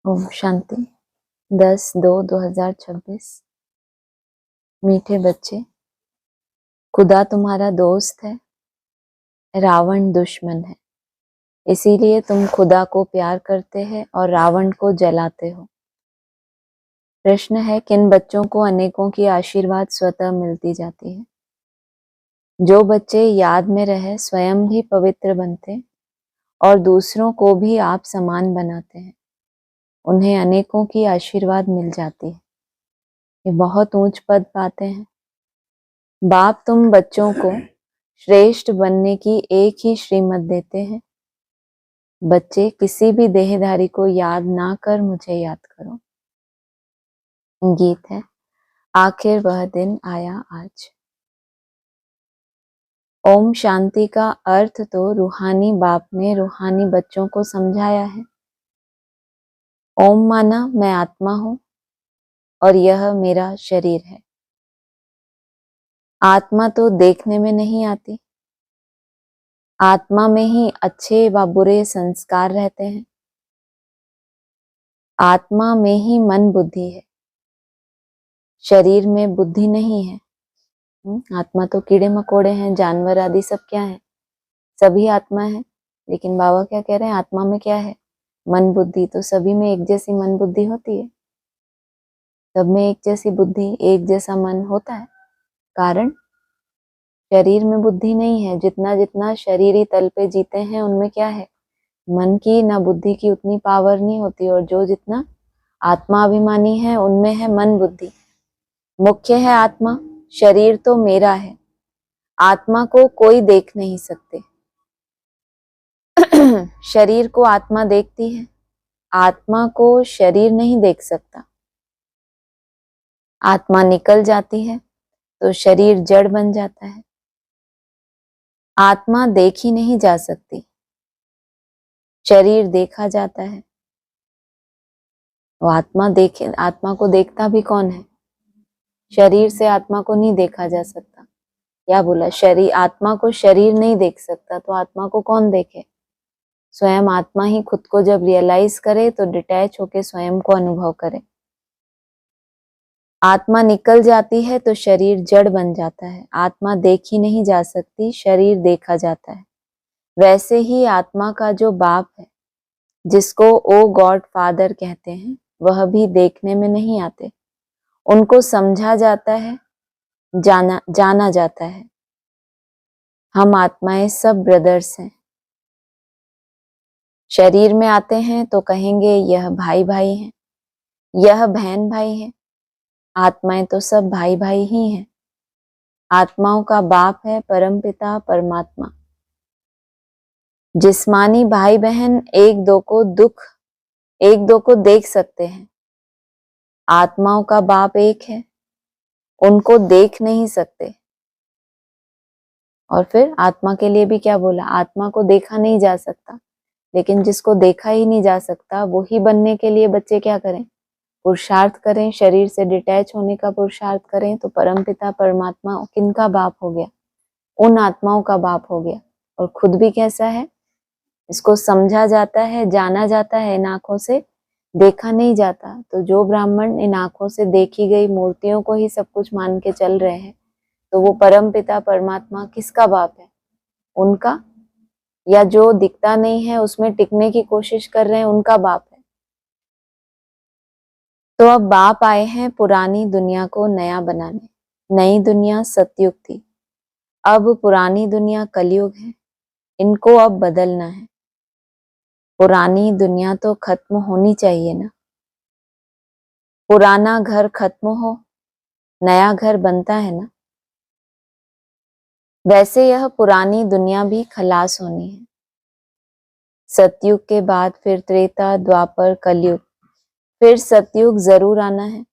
ओम शांति। 10/2/2026। मीठे बच्चे, खुदा तुम्हारा दोस्त है, रावण दुश्मन है। इसीलिए तुम खुदा को प्यार करते हैं और रावण को जलाते हो। प्रश्न है, किन बच्चों को अनेकों की आशीर्वाद स्वतः मिलती जाती है? जो बच्चे याद में रहे स्वयं भी पवित्र बनते और दूसरों को भी आप समान बनाते हैं, उन्हें अनेकों की आशीर्वाद मिल जाती है। ये बहुत ऊंच पद पाते हैं। बाप तुम बच्चों को श्रेष्ठ बनने की एक ही श्रीमत देते हैं। बच्चे, किसी भी देहधारी को याद ना कर मुझे याद करो। गीत है, आखिर वह दिन आया आज। ओम शांति का अर्थ तो रूहानी बाप ने रूहानी बच्चों को समझाया है। ओम माना मैं आत्मा हूं और यह मेरा शरीर है। आत्मा तो देखने में नहीं आती। आत्मा में ही अच्छे व बुरे संस्कार रहते हैं। आत्मा में ही मन बुद्धि है, शरीर में बुद्धि नहीं है। आत्मा तो कीड़े मकोड़े हैं, जानवर आदि सब क्या है? सभी आत्मा है। लेकिन बाबा क्या कह रहे हैं, आत्मा में क्या है? मन बुद्धि। तो सभी में एक जैसी मन बुद्धि होती है, सब में एक जैसी बुद्धि, एक जैसा मन होता है। कारण शरीर में बुद्धि नहीं है। जितना जितना शरीरी तल पे जीते हैं उनमें क्या है? मन की ना बुद्धि की उतनी पावर नहीं होती। और जो जितना आत्मा अभिमानी है उनमें है मन बुद्धि। मुख्य है आत्मा। शरीर तो मेरा है, आत्मा को कोई देख नहीं सकते। शरीर को आत्मा देखती है, आत्मा को शरीर नहीं देख सकता। आत्मा निकल जाती है तो शरीर जड़ बन जाता है। आत्मा देखी नहीं जा सकती, शरीर देखा जाता है। वो आत्मा को देखता भी कौन है? शरीर से आत्मा को नहीं देखा जा सकता। क्या बोला? शरीर, आत्मा को शरीर नहीं देख सकता, तो आत्मा को कौन देखे? स्वयं आत्मा ही खुद को जब रियलाइज करे तो डिटैच होके स्वयं को अनुभव करे। आत्मा निकल जाती है तो शरीर जड़ बन जाता है। आत्मा देखी नहीं जा सकती, शरीर देखा जाता है। वैसे ही आत्मा का जो बाप है, जिसको ओ गॉड फादर कहते हैं, वह भी देखने में नहीं आते। उनको समझा जाता है, जाना जाता है। हम आत्माएं सब ब्रदर्स हैं। शरीर में आते हैं तो कहेंगे यह भाई भाई है, यह बहन भाई है। आत्माएं तो सब भाई भाई ही हैं। आत्माओं का बाप है परमपिता परमात्मा। जिस्मानी भाई बहन एक दो को देख सकते हैं। आत्माओं का बाप एक है, उनको देख नहीं सकते। और फिर आत्मा के लिए भी क्या बोला? आत्मा को देखा नहीं जा सकता। लेकिन जिसको देखा ही नहीं जा सकता, वो ही बनने के लिए बच्चे क्या करें? पुरुषार्थ करें, शरीर से डिटैच होने का पुरुषार्थ करें। तो परमपिता परमात्मा किनका बाप हो गया? उन आत्माओं का बाप हो गया। और खुद भी कैसा है? इसको समझा जाता है, जाना जाता है, इन आंखों से देखा नहीं जाता। तो जो ब्राह्मण इन आंखों से देखी गई मूर्तियों को ही सब कुछ मान के चल रहे हैं, तो वो परमपिता परमात्मा किसका बाप है? उनका? या जो दिखता नहीं है उसमें टिकने की कोशिश कर रहे हैं, उनका बाप है? तो अब बाप आए हैं पुरानी दुनिया को नया बनाने। नई दुनिया सतयुग थी, अब पुरानी दुनिया कलयुग है। इनको अब बदलना है। पुरानी दुनिया तो खत्म होनी चाहिए ना। पुराना घर खत्म हो, नया घर बनता है ना। वैसे यह पुरानी दुनिया भी खलास होनी है। सतयुग के बाद फिर त्रेता, द्वापर, कलयुग, फिर सतयुग जरूर आना है।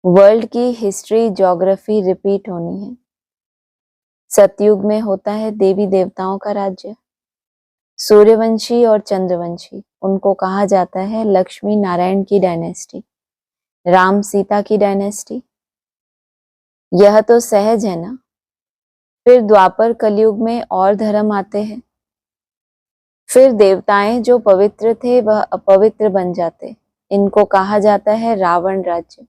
वर्ल्ड की हिस्ट्री, ज्योग्राफी रिपीट होनी है। सतयुग में होता है देवी देवताओं का राज्य, सूर्यवंशी और चंद्रवंशी। उनको कहा जाता है लक्ष्मी नारायण की डायनेस्टी, राम सीता की डायनेस्टी। यह तो सहज है ना। फिर द्वापर कलयुग में और धर्म आते हैं। फिर देवताएं जो पवित्र थे वह अपवित्र बन जाते। इनको कहा जाता है रावण राज्य।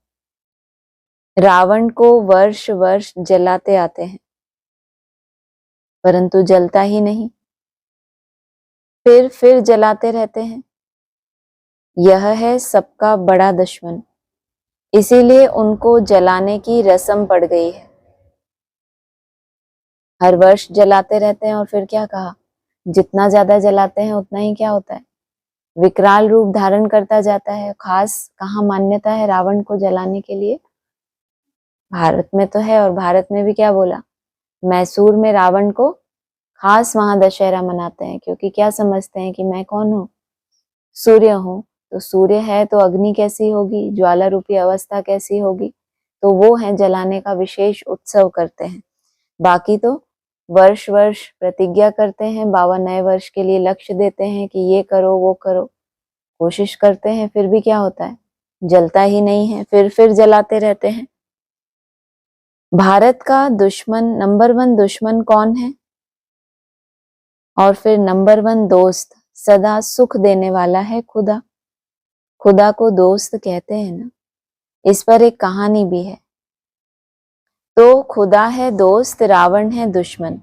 रावण को वर्ष वर्ष जलाते आते हैं परंतु जलता ही नहीं, फिर जलाते रहते हैं। यह है सबका बड़ा दुश्मन, इसीलिए उनको जलाने की रस्म पड़ गई है। हर वर्ष जलाते रहते हैं और फिर क्या कहा, जितना ज्यादा जलाते हैं उतना ही क्या होता है, विकराल रूप धारण करता जाता है। खास कहाँ मान्यता है रावण को जलाने के लिए, भारत में तो है। और भारत में भी क्या बोला, मैसूर में रावण को खास वहां दशहरा मनाते हैं, क्योंकि क्या समझते हैं कि मैं कौन हूँ, सूर्य हूँ। तो सूर्य है तो अग्नि कैसी होगी, ज्वाला रूपी अवस्था कैसी होगी, तो वो है जलाने का विशेष उत्सव करते हैं। बाकी तो वर्ष वर्ष प्रतिज्ञा करते हैं, बाबा नए वर्ष के लिए लक्ष्य देते हैं कि ये करो वो करो, कोशिश करते हैं, फिर भी क्या होता है, जलता ही नहीं है, फिर जलाते रहते हैं। भारत का दुश्मन, नंबर 1 दुश्मन कौन है, और फिर नंबर 1 दोस्त सदा सुख देने वाला है खुदा। खुदा को दोस्त कहते हैं ना, इस पर एक कहानी भी है। तो खुदा है दोस्त, रावण है दुश्मन।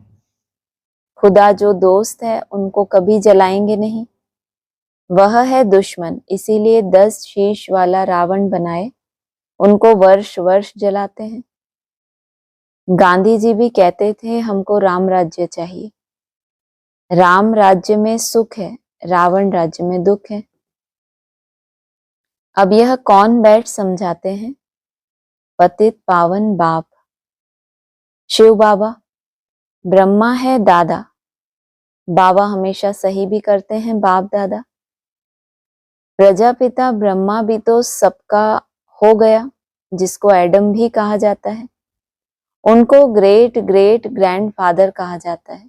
खुदा जो दोस्त है उनको कभी जलाएंगे नहीं, वह है दुश्मन, इसीलिए 10 शीश वाला रावण बनाए, उनको वर्ष वर्ष जलाते हैं। गांधी जी भी कहते थे हमको राम राज्य चाहिए। राम राज्य में सुख है, रावण राज्य में दुख है। अब यह कौन बैठ समझाते हैं, पतित पावन बाप शिव बाबा। ब्रह्मा है दादा, बाबा हमेशा सही भी करते हैं, बाप दादा। प्रजापिता ब्रह्मा भी तो सबका हो गया, जिसको एडम भी कहा जाता है। उनको ग्रेट ग्रेट ग्रैंडफादर कहा जाता है।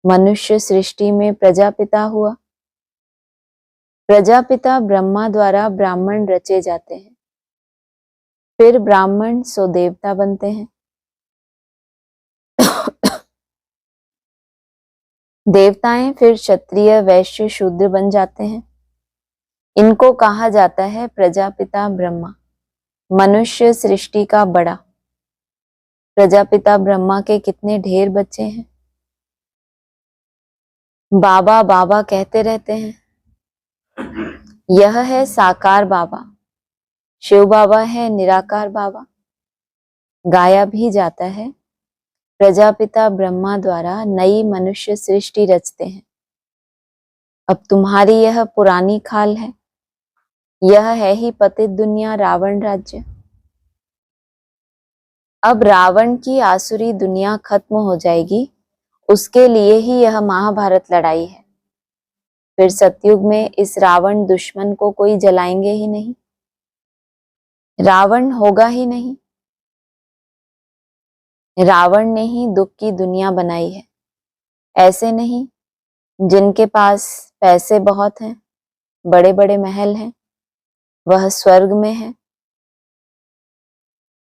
मनुष्य सृष्टि में प्रजापिता हुआ। प्रजापिता ब्रह्मा द्वारा ब्राह्मण रचे जाते हैं, फिर ब्राह्मण सो देवता बनते हैं। देवताएं फिर क्षत्रिय वैश्य शूद्र बन जाते हैं। इनको कहा जाता है प्रजापिता ब्रह्मा, मनुष्य सृष्टि का बड़ा। प्रजापिता ब्रह्मा के कितने ढेर बच्चे हैं, बाबा बाबा कहते रहते हैं। यह है साकार बाबा, शिव बाबा है निराकार बाबा। गाया भी जाता है, प्रजापिता ब्रह्मा द्वारा नई मनुष्य सृष्टि रचते हैं। अब तुम्हारी यह पुरानी खाल है, यह है ही पतित दुनिया रावण राज्य। अब रावण की आसुरी दुनिया खत्म हो जाएगी, उसके लिए ही यह महाभारत लड़ाई है। फिर सतयुग में इस रावण दुश्मन को कोई जलाएंगे ही नहीं, रावण होगा ही नहीं। रावण ने ही दुख की दुनिया बनाई है। ऐसे नहीं, जिनके पास पैसे बहुत हैं, बड़े बड़े महल हैं, वह स्वर्ग में है।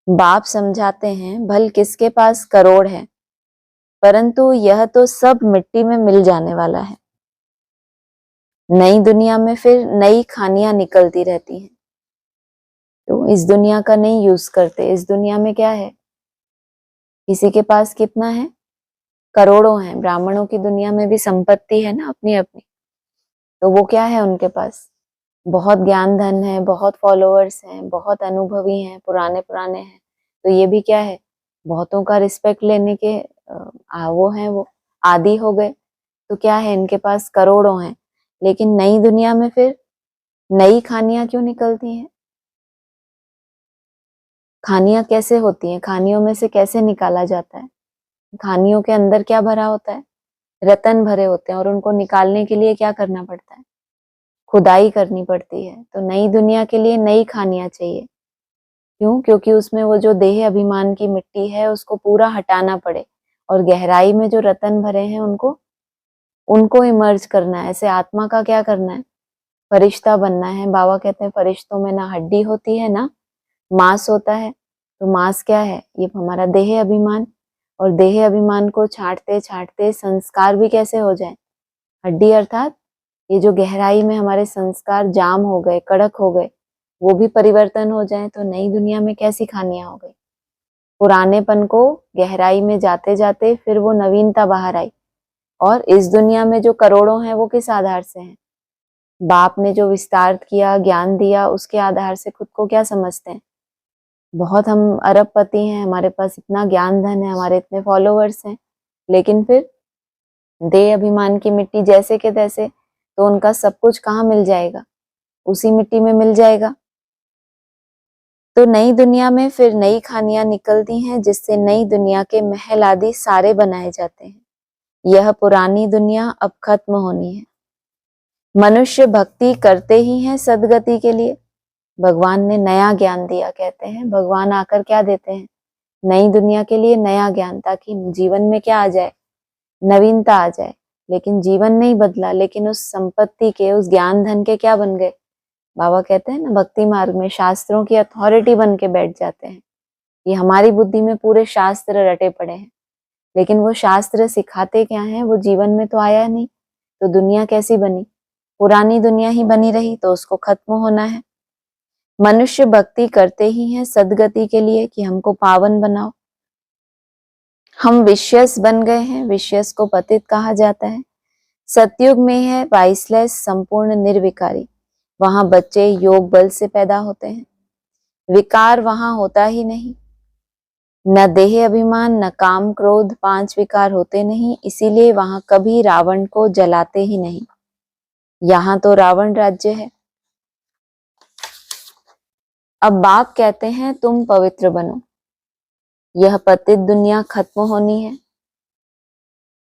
बाप समझाते हैं भल किसके पास करोड़ है, परंतु यह तो सब मिट्टी में मिल जाने वाला है। नई दुनिया में फिर नई खानियां निकलती रहती हैं, तो इस दुनिया का नहीं यूज करते। इस दुनिया में क्या है, किसी के पास कितना है, करोड़ों हैं। ब्राह्मणों की दुनिया में भी संपत्ति है ना अपनी अपनी, तो वो क्या है, उनके पास बहुत ज्ञान धन है, बहुत फॉलोअर्स हैं, बहुत अनुभवी हैं, पुराने पुराने हैं। तो ये भी क्या है, बहुतों का रिस्पेक्ट लेने के वो हैं, वो आदी हो गए। तो क्या है, इनके पास करोड़ों हैं। लेकिन नई दुनिया में फिर नई खानियां क्यों निकलती हैं? खानियां कैसे होती हैं, खानियों में से कैसे निकाला जाता है? खानियों के अंदर क्या भरा होता है, रतन भरे होते हैं, और उनको निकालने के लिए क्या करना पड़ता है, खुदाई करनी पड़ती है। तो नई दुनिया के लिए नई खानियां चाहिए। क्यों? क्योंकि उसमें वो जो देह अभिमान की मिट्टी है उसको पूरा हटाना पड़े, और गहराई में जो रतन भरे हैं उनको उनको इमर्ज करना है। ऐसे आत्मा का क्या करना है, फरिश्ता बनना है। बाबा कहते हैं फरिश्तों में ना हड्डी होती है ना मांस होता है। तो मांस क्या है, ये हमारा देह अभिमान, और देह अभिमान को छांटते छांटते संस्कार भी कैसे हो जाए, हड्डी अर्थात ये जो गहराई में हमारे संस्कार जाम हो गए, कड़क हो गए, वो भी परिवर्तन हो जाए तो नई दुनिया में कैसी खानियां हो गई। पुरानेपन को गहराई में जाते जाते फिर वो नवीनता बाहर आई। और इस दुनिया में जो करोड़ों हैं वो किस आधार से हैं? बाप ने जो विस्तार किया, ज्ञान दिया, उसके आधार से खुद को क्या समझते हैं? बहुत हम अरबपति हैं, हमारे पास इतना ज्ञान धन है, हमारे इतने फॉलोवर्स हैं, लेकिन फिर देह अभिमान की मिट्टी जैसे के तैसे, तो उनका सब कुछ कहाँ मिल जाएगा? उसी मिट्टी में मिल जाएगा। तो नई दुनिया में फिर नई खानियां निकलती हैं, जिससे नई दुनिया के महल आदि सारे बनाए जाते हैं। यह पुरानी दुनिया अब खत्म होनी है। मनुष्य भक्ति करते ही हैं सदगति के लिए। भगवान ने नया ज्ञान दिया, कहते हैं भगवान आकर क्या देते हैं? नई दुनिया के लिए नया ज्ञान, ताकि जीवन में क्या आ जाए? नवीनता आ जाए। लेकिन जीवन नहीं बदला, लेकिन उस संपत्ति के, उस ज्ञान धन के क्या बन गए? बाबा कहते हैं ना, भक्ति मार्ग में शास्त्रों की अथॉरिटी बन के बैठ जाते हैं। ये हमारी बुद्धि में पूरे शास्त्र रटे पड़े हैं, लेकिन वो शास्त्र सिखाते क्या हैं? वो जीवन में तो आया नहीं, तो दुनिया कैसी बनी? पुरानी दुनिया ही बनी रही, तो उसको खत्म होना है। मनुष्य भक्ति करते ही हैं सदगति के लिए, कि हमको पावन बनाओ। हम विश्यस बन गए हैं, विश्यस को पतित कहा जाता है। सतयुग में है वाइसलेस, संपूर्ण निर्विकारी। वहां बच्चे योग बल से पैदा होते हैं, विकार वहां होता ही नहीं। न देह अभिमान, न काम क्रोध, 5 विकार होते नहीं, इसीलिए वहां कभी रावण को जलाते ही नहीं। यहाँ तो रावण राज्य है। अब बाप कहते हैं तुम पवित्र बनो, यह पतित दुनिया खत्म होनी है।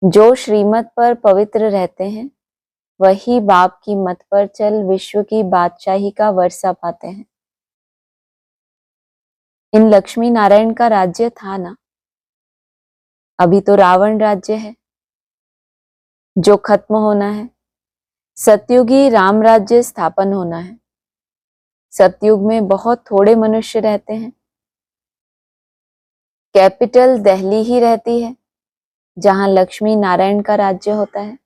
जो श्रीमत पर पवित्र रहते हैं वही बाप की मत पर चल विश्व की बादशाही का वर्षा पाते हैं। इन लक्ष्मी नारायण का राज्य था ना, अभी तो रावण राज्य है जो खत्म होना है। सतयुगी राम राज्य स्थापन होना है। सतयुग में बहुत थोड़े मनुष्य रहते हैं, कैपिटल दिल्ली ही रहती है जहां लक्ष्मी नारायण का राज्य होता है।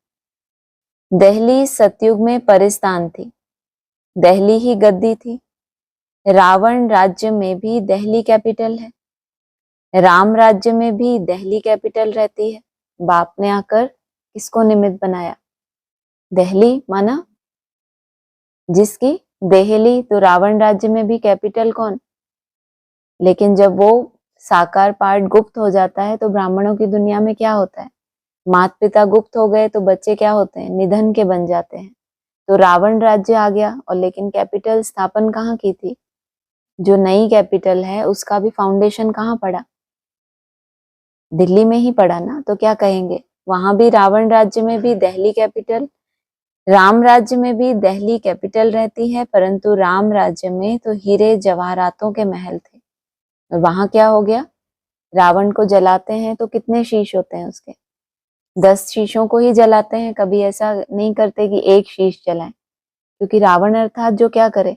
दिल्ली सतयुग में परिस्थान थी, दिल्ली ही गद्दी थी। रावण राज्य में भी दिल्ली कैपिटल है, राम राज्य में भी दिल्ली कैपिटल रहती है। बाप ने आकर किसको निमित्त बनाया? दिल्ली माना जिसकी देहली, तो रावण राज्य में भी कैपिटल कौन? लेकिन जब वो साकार पार्ट गुप्त हो जाता है तो ब्राह्मणों की दुनिया में क्या होता है? माता पिता गुप्त हो गए तो बच्चे क्या होते हैं? निधन के बन जाते हैं। तो रावण राज्य आ गया, और लेकिन कैपिटल स्थापन कहाँ की थी? जो नई कैपिटल है उसका भी फाउंडेशन कहाँ पड़ा? दिल्ली में ही पड़ा ना। तो क्या कहेंगे? वहां भी रावण राज्य में भी दिल्ली कैपिटल, राम राज्य में भी दिल्ली कैपिटल रहती है, परंतु राम राज्य में तो हीरे जवाहरातों के महल थे। और वहां क्या हो गया? रावण को जलाते हैं तो कितने शीश होते हैं उसके? 10 शीशों को ही जलाते हैं, कभी ऐसा नहीं करते कि एक शीश जलाएं। क्योंकि रावण अर्थात जो क्या करे?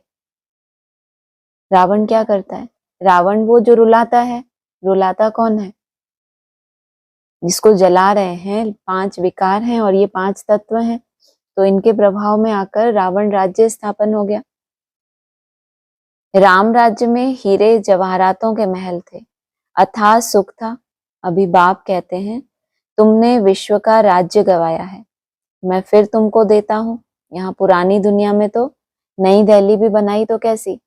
रावण क्या करता है? रावण वो जो रुलाता है। रुलाता कौन है? जिसको जला रहे हैं 5 विकार हैं और ये 5 तत्व हैं, तो इनके प्रभाव में आकर रावण राज्य स्थापन हो गया। राम राज्य में हीरे जवाहरातों के महल थे, अथाह सुख था। अभी बाप कहते हैं तुमने विश्व का राज्य गवाया है, मैं फिर तुमको देता हूं। यहाँ पुरानी दुनिया में तो नई दिल्ली भी बनाई तो कैसी?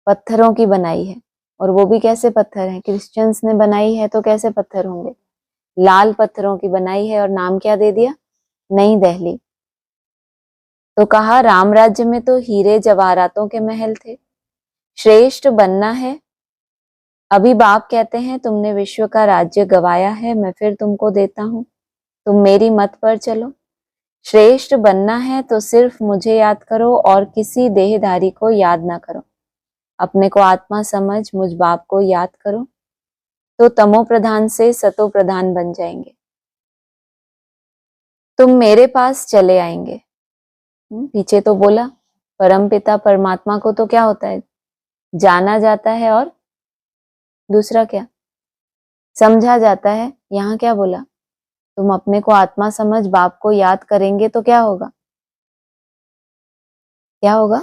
पत्थरों की बनाई है, और वो भी कैसे पत्थर हैं? क्रिश्चियंस ने बनाई है तो कैसे पत्थर होंगे? लाल पत्थरों की बनाई है, और नाम क्या दे दिया? नई दिल्ली। तो कहा राम राज्य में तो हीरे जवाहरातों के महल थे, श्रेष्ठ बनना है। अभी बाप कहते हैं तुमने विश्व का राज्य गवाया है, मैं फिर तुमको देता हूं, तुम मेरी मत पर चलो। श्रेष्ठ बनना है तो सिर्फ मुझे याद करो और किसी देहधारी को याद ना करो। अपने को आत्मा समझ मुझ बाप को याद करो, तो तमो प्रधान से सतो प्रधान बन जाएंगे। तुम मेरे पास चले आएंगे। पीछे तो बोला परम पिता परमात्मा को तो क्या होता है? जाना जाता है, और दूसरा क्या? समझा जाता है। यहाँ क्या बोला? तुम अपने को आत्मा समझ बाप को याद करेंगे तो क्या होगा? क्या होगा?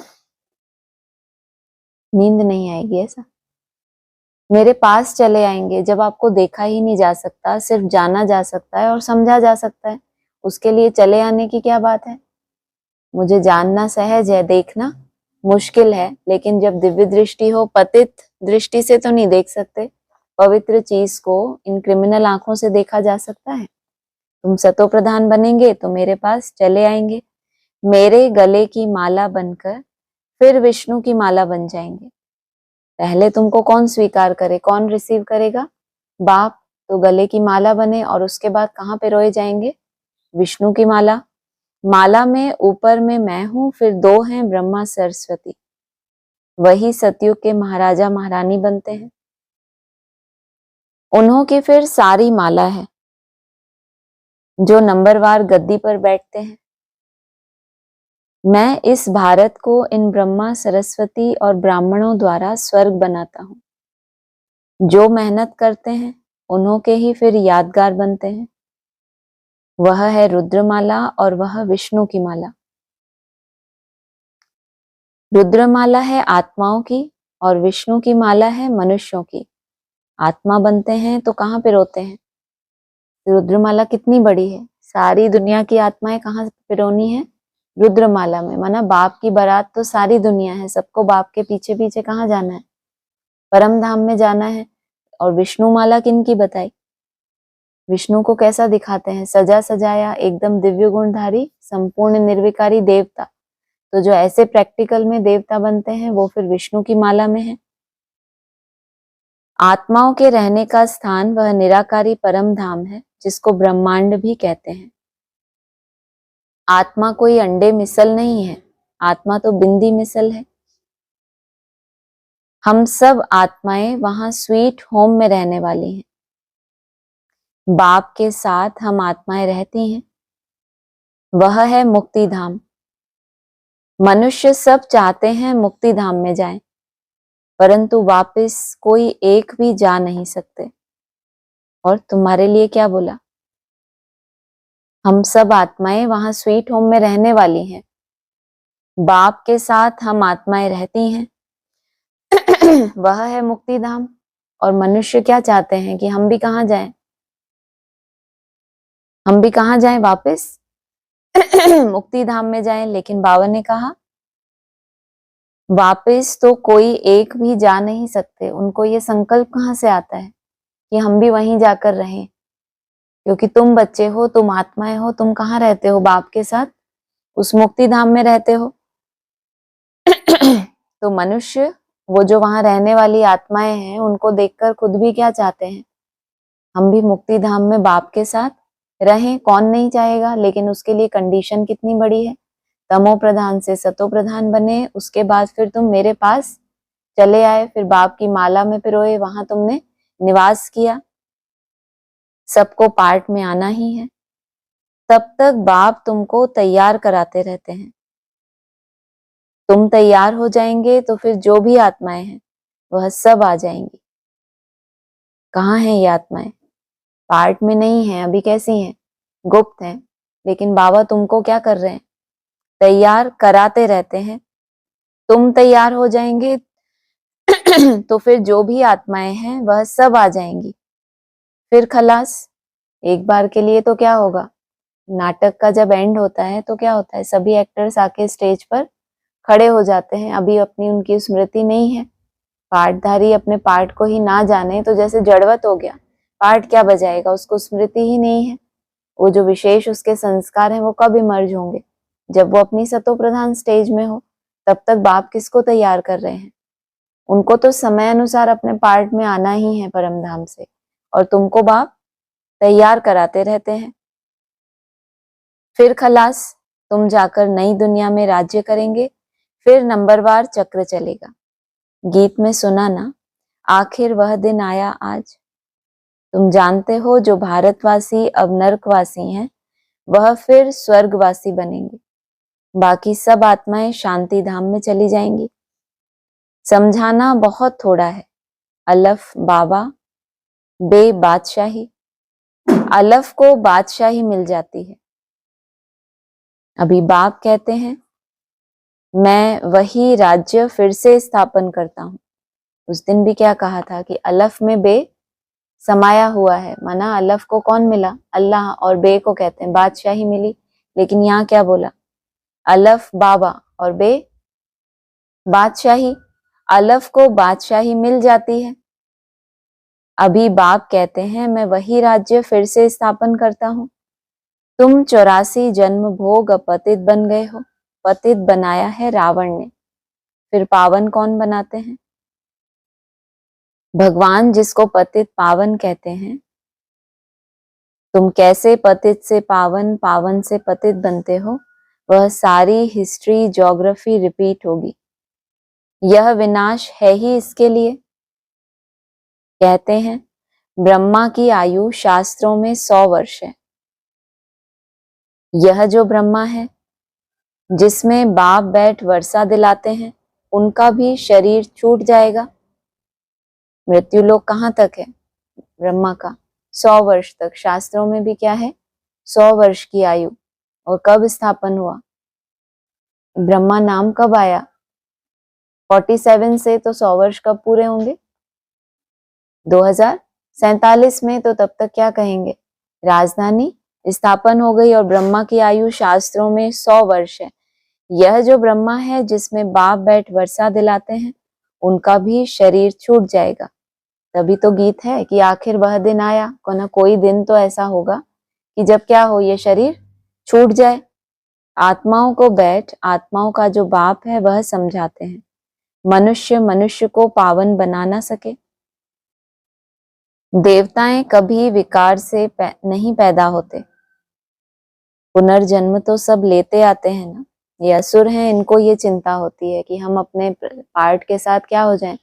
नींद नहीं आएगी ऐसा? मेरे पास चले आएंगे जब आपको देखा ही नहीं जा सकता, सिर्फ जाना जा सकता है और समझा जा सकता है, उसके लिए चले आने की क्या बात है? मुझे जानना सहज है, देखना मुश्किल है, लेकिन जब दिव्य दृष्टि हो, पतित दृष्टि से तो नहीं देख सकते। पवित्र चीज को इन क्रिमिनल आंखों से देखा जा सकता है? तुम सतो प्रधान बनेंगे तो मेरे पास चले आएंगे, मेरे गले की माला बनकर फिर विष्णु की माला बन जाएंगे। पहले तुमको कौन स्वीकार करे, कौन रिसीव करेगा? बाप। तो गले की माला बने और उसके बाद कहाँ पे रोए जाएंगे? विष्णु की माला। माला में ऊपर में मैं हूं, फिर दो हैं ब्रह्मा सरस्वती, वही सतयुग के महाराजा महारानी बनते हैं। उन्हों की फिर सारी माला है, जो नंबरवार गद्दी पर बैठते हैं। मैं इस भारत को इन ब्रह्मा सरस्वती और ब्राह्मणों द्वारा स्वर्ग बनाता हूं। जो मेहनत करते हैं उन्हों के ही फिर यादगार बनते हैं। वह है रुद्रमाला और वह विष्णु की माला। रुद्रमाला है आत्माओं की और विष्णु की माला है मनुष्यों की। आत्मा बनते हैं तो कहाँ पे रोते हैं? रुद्रमाला कितनी बड़ी है, सारी दुनिया की आत्माएं कहाँ पिरोनी है? रुद्रमाला में। माना बाप की बारात तो सारी दुनिया है, सबको बाप के पीछे पीछे कहाँ जाना है? परम धाम में जाना है। और विष्णु माला किन की बताई? विष्णु को कैसा दिखाते हैं? सजा सजाया, एकदम दिव्य गुणधारी, संपूर्ण निर्विकारी देवता। तो जो ऐसे प्रैक्टिकल में देवता बनते हैं वो फिर विष्णु की माला में है। आत्माओं के रहने का स्थान वह निराकारी परम धाम है, जिसको ब्रह्मांड भी कहते हैं। आत्मा कोई अंडे मिसल नहीं है, आत्मा तो बिंदी मिसल है। हम सब आत्माएं वहां स्वीट होम में रहने वाली हैं। बाप के साथ हम आत्माएं रहती हैं, वह है मुक्ति धाम। मनुष्य सब चाहते हैं मुक्ति धाम में जाएं, परंतु वापस कोई एक भी जा नहीं सकते। और तुम्हारे लिए क्या बोला? हम सब आत्माएं वहां स्वीट होम में रहने वाली हैं, बाप के साथ हम आत्माएं रहती हैं, वह है मुक्ति धाम। और मनुष्य क्या चाहते हैं कि हम भी कहाँ जाएं? हम भी कहाँ जाएं वापस? मुक्ति धाम में जाएं। लेकिन बाबा ने कहा वापस तो कोई एक भी जा नहीं सकते। उनको ये संकल्प कहाँ से आता है कि हम भी वहीं जाकर रहें? क्योंकि तुम बच्चे हो, तुम आत्माएं हो, तुम कहाँ रहते हो? बाप के साथ उस मुक्ति धाम में रहते हो। तो मनुष्य, वो जो वहां रहने वाली आत्माएं हैं, उनको देखकर खुद भी क्या चाहते हैं? हम भी मुक्ति धाम में बाप के साथ रहें। कौन नहीं चाहेगा? लेकिन उसके लिए कंडीशन कितनी बड़ी है? तमो प्रधान से सतो प्रधान बने, उसके बाद फिर तुम मेरे पास चले आए, फिर बाप की माला में पिरोए, वहां तुमने निवास किया। सबको पार्ट में आना ही है। तब तक बाप तुमको तैयार कराते रहते हैं। तुम तैयार हो जाएंगे तो फिर जो भी आत्माएं हैं वह सब आ जाएंगी। कहाँ हैं ये आत्माएं? पार्ट में नहीं है अभी। कैसी हैं? गुप्त हैं। लेकिन बाबा तुमको क्या कर रहे हैं? तैयार कराते रहते हैं। तुम तैयार हो जाएंगे तो फिर जो भी आत्माएं हैं वह सब आ जाएंगी। फिर खलास। एक बार के लिए तो क्या होगा? नाटक का जब एंड होता है तो क्या होता है? सभी एक्टर्स आके स्टेज पर खड़े हो जाते हैं। अभी अपनी उनकी स्मृति नहीं है। पार्टधारी अपने पार्ट को ही ना जाने तो जैसे जड़वत हो गया। पार्ट क्या बजाएगा? उसको स्मृति ही नहीं है। वो जो विशेष उसके संस्कार हैं वो कब इमर्ज होंगे? जब वो अपनी सतो प्रधान स्टेज में हो। तब तक बाप किसको तैयार कर रहे हैं? उनको तो समय अनुसार अपने पार्ट में आना ही है परम धाम से, और तुमको बाप तैयार कराते रहते हैं। फिर खलास, तुम जाकर नई दुनिया में राज्य करेंगे। फिर नंबरवार चक्र चलेगा। गीत में सुना ना, आखिर वह दिन आया आज। तुम जानते हो जो भारतवासी अब नरकवासी हैं वह फिर स्वर्गवासी बनेंगे। बाकी सब आत्माएं शांति धाम में चली जाएंगी। समझाना बहुत थोड़ा है। अलफ बाबा, बे बादशाही। अलफ को बादशाही मिल जाती है। अभी बाप कहते हैं मैं वही राज्य फिर से स्थापन करता हूं। उस दिन भी क्या कहा था कि अलफ में बे समाया हुआ है, माना अलफ को कौन मिला? अल्लाह, और बे को कहते हैं बादशाही मिली। लेकिन यहाँ क्या बोला? अलफ बाबा और बे बादशाही। अलफ को बादशाही मिल जाती है। अभी बाप कहते हैं मैं वही राज्य फिर से स्थापन करता हूं। तुम 84 जन्म भोग अपतित बन गए हो। पतित बनाया है रावण ने, फिर पावन कौन बनाते हैं? भगवान, जिसको पतित पावन कहते हैं। तुम कैसे पतित से पावन, पावन से पतित बनते हो, वह सारी हिस्ट्री ज्योग्राफी रिपीट होगी। यह विनाश है ही इसके लिए। कहते हैं ब्रह्मा की आयु शास्त्रों में 100 वर्ष है। यह जो ब्रह्मा है जिसमें बाप बैठ वर्षा दिलाते हैं, उनका भी शरीर छूट जाएगा। मृत्यु लोक कहाँ तक है? ब्रह्मा का 100 वर्ष तक। शास्त्रों में भी क्या है? 100 वर्ष की आयु। और कब स्थापन हुआ? ब्रह्मा नाम कब आया? 47 से तो 100 वर्ष कब पूरे होंगे? 2047 में। तो तब तक क्या कहेंगे? राजधानी स्थापन हो गई और ब्रह्मा की आयु शास्त्रों में 100 वर्ष है। यह जो ब्रह्मा है जिसमें बाप बैठ वर्षा दिलाते हैं, उनका भी शरीर छूट जाएगा। तभी तो गीत है कि आखिर वह दिन आया, कोई दिन तो ऐसा होगा कि जब क्या हो, ये शरीर छूट जाए। आत्माओं को बैठ, आत्माओं का जो बाप है वह समझाते हैं मनुष्य मनुष्य को पावन बना ना सके। देवताएं कभी विकार से नहीं पैदा होते। पुनर्जन्म तो सब लेते आते हैं ना। ये असुर हैं, इनको ये चिंता होती है कि हम अपने पार्ट के साथ क्या हो जाएं,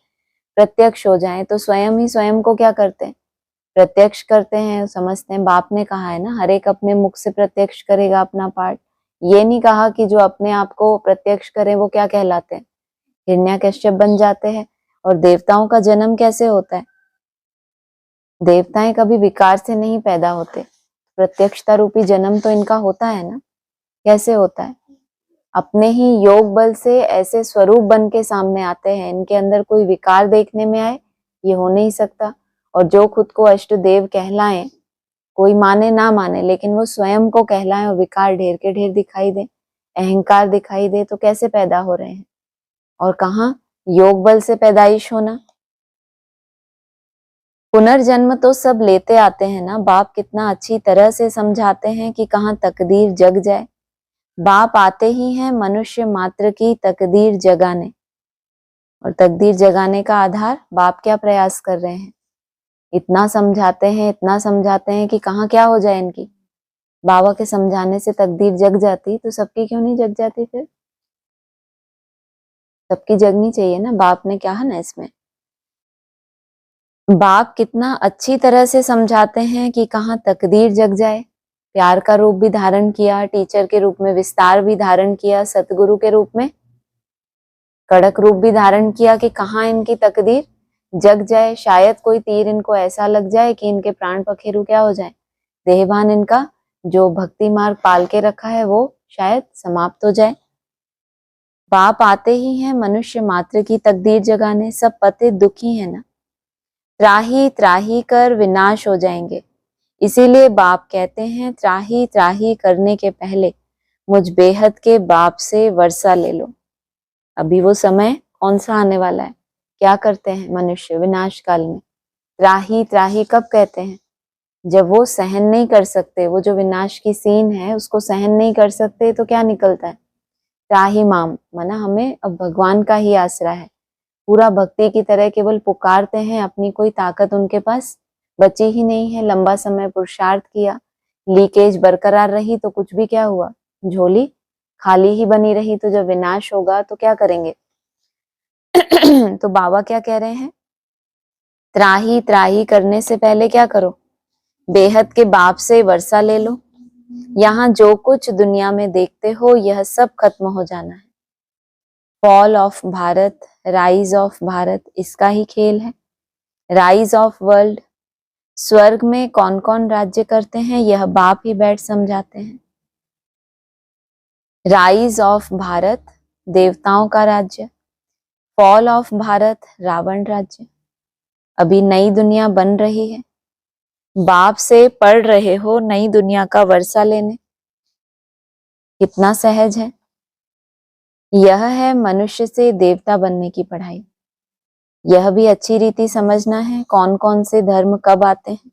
प्रत्यक्ष हो जाएं। तो स्वयं ही स्वयं को क्या करते हैं? प्रत्यक्ष करते हैं। समझते हैं बाप ने कहा है ना, हर एक अपने मुख से प्रत्यक्ष करेगा अपना पार्ट। ये नहीं कहा कि जो अपने आप को प्रत्यक्ष करे वो क्या कहलाते हैं? हिरण्यकश्यप बन जाते हैं। और देवताओं का जन्म कैसे होता है? देवताएं कभी विकार से नहीं पैदा होते। प्रत्यक्षता रूपी जन्म तो इनका होता है ना। कैसे होता है? अपने ही योग बल से ऐसे स्वरूप बन के सामने आते हैं। इनके अंदर कोई विकार देखने में आए, ये हो नहीं सकता। और जो खुद को अष्ट देव कहलाएं, कोई माने ना माने, लेकिन वो स्वयं को कहलाएं और विकार ढेर के ढेर दिखाई दे, अहंकार दिखाई दे, तो कैसे पैदा हो रहे हैं? और कहाँ योग बल से पैदाइश होना। पुनर्जन्म तो सब लेते आते हैं ना। बाप कितना अच्छी तरह से समझाते हैं कि कहाँ तकदीर जग जाए। बाप आते ही हैं मनुष्य मात्र की तकदीर जगाने। और तकदीर जगाने का आधार बाप क्या प्रयास कर रहे हैं? इतना समझाते हैं, इतना समझाते हैं कि कहाँ क्या हो जाए इनकी। बाबा के समझाने से तकदीर जग जाती तो सबकी क्यों नहीं जग जाती? फिर सबकी जगनी चाहिए ना। बाप ने क्या है ना इसमें, बाप कितना अच्छी तरह से समझाते हैं कि कहाँ तकदीर जग जाए। प्यार का रूप भी धारण किया, टीचर के रूप में विस्तार भी धारण किया, सतगुरु के रूप में कड़क रूप भी धारण किया कि कहाँ इनकी तकदीर जग जाए। शायद कोई तीर इनको ऐसा लग जाए कि इनके प्राण पखेरु क्या हो जाए, देहभान इनका जो भक्ति मार्ग पाल के रखा है वो शायद समाप्त हो जाए। बाप आते ही हैं मनुष्य मात्र की तकदीर जगाने। सब पतित दुखी है ना, त्राही त्राही कर विनाश हो जाएंगे। इसीलिए बाप कहते हैं त्राही त्राही करने के पहले मुझ बेहद के बाप से वर्षा ले लो। अभी वो समय कौन सा आने वाला है? क्या करते हैं मनुष्य विनाश काल में? त्राही त्राही कब कहते हैं? जब वो सहन नहीं कर सकते, वो जो विनाश की सीन है उसको सहन नहीं कर सकते, तो क्या निकलता है? त्राही माम, माना हमें अब भगवान का ही आसरा है। पूरा भक्ति की तरह केवल पुकारते हैं, अपनी कोई ताकत उनके पास बची ही नहीं है। लंबा समय पुरुषार्थ किया, लीकेज बरकरार रही तो कुछ भी क्या हुआ, झोली खाली ही बनी रही। तो जब विनाश होगा तो क्या करेंगे? तो बाबा क्या कह रहे हैं? त्राही त्राही करने से पहले क्या करो? बेहद के बाप से वर्षा ले लो। यहाँ जो कुछ दुनिया में देखते हो यह सब खत्म हो जाना है। Fall of Bharat, rise of Bharat, इसका ही खेल है। राइज ऑफ वर्ल्ड, स्वर्ग में कौन कौन राज्य करते हैं यह बाप ही बैठ समझाते हैं। राइज ऑफ भारत, देवताओं का राज्य। फॉल ऑफ भारत, रावण राज्य। अभी नई दुनिया बन रही है, बाप से पढ़ रहे हो नई दुनिया का वर्षा लेने। कितना सहज है। यह है मनुष्य से देवता बनने की पढ़ाई। यह भी अच्छी रीति समझना है कौन कौन से धर्म कब आते हैं।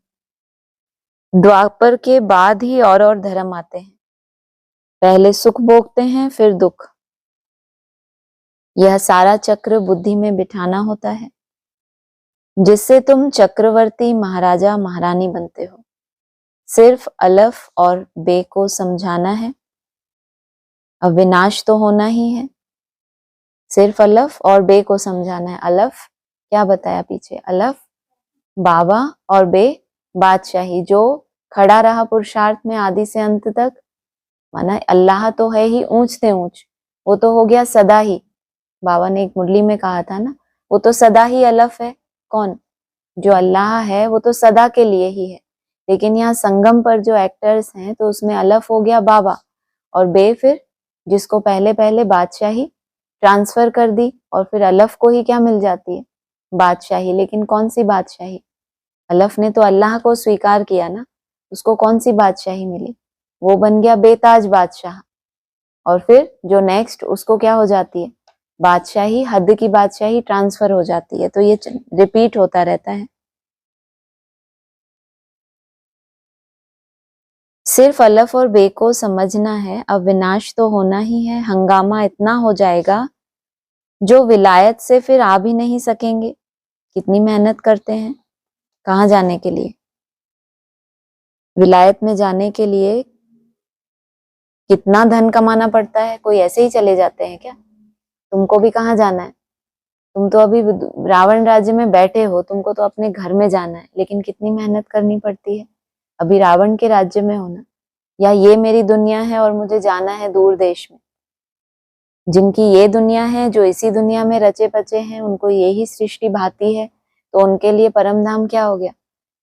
द्वापर के बाद ही और धर्म आते हैं। पहले सुख भोगते हैं फिर दुख। यह सारा चक्र बुद्धि में बिठाना होता है, जिससे तुम चक्रवर्ती महाराजा महारानी बनते हो। सिर्फ अलफ और बे को समझाना है। अविनाश तो होना ही है, सिर्फ अलफ और बे को समझाना है। अलफ क्या बताया पीछे, अलफ बाबा और बे बादशाही, जो खड़ा रहा पुरुषार्थ में आदि से अंत तक। माना अल्लाह तो है ही ऊंच से ऊंच, वो तो हो गया सदा ही। बाबा ने एक मुरली में कहा था ना, वो तो सदा ही अलफ है। कौन? जो अल्लाह है वो तो सदा के लिए ही है, लेकिन यहाँ संगम पर जो एक्टर्स हैं तो उसमें अलफ हो गया बाबा, और बे फिर जिसको पहले पहले बादशाही ट्रांसफर कर दी, और फिर अलफ को ही क्या मिल जाती है, बादशाही। लेकिन कौन सी बादशाही? अलफ ने तो अल्लाह को स्वीकार किया ना, उसको कौन सी बादशाही मिली? वो बन गया बेताज बादशाह। और फिर जो नेक्स्ट उसको क्या हो जाती है, बादशाही, हद की बादशाही ट्रांसफर हो जाती है। तो ये रिपीट होता रहता है। सिर्फ अलफ और बे को समझना है। अब विनाश तो होना ही है, हंगामा इतना हो जाएगा जो विलायत से फिर आ भी नहीं सकेंगे। कितनी मेहनत करते हैं कहाँ जाने के लिए, विलायत में जाने के लिए कितना धन कमाना पड़ता है। कोई ऐसे ही चले जाते हैं क्या? तुमको भी कहाँ जाना है, तुम तो अभी रावण राज्य में बैठे हो, तुमको तो अपने घर में जाना है, लेकिन कितनी मेहनत करनी पड़ती है अभी रावण के राज्य में होना। या ये मेरी दुनिया है और मुझे जाना है दूर देश में। जिनकी ये दुनिया है, जो इसी दुनिया में रचे पचे हैं, उनको यही सृष्टि भाती है, तो उनके लिए परम धाम क्या हो गया,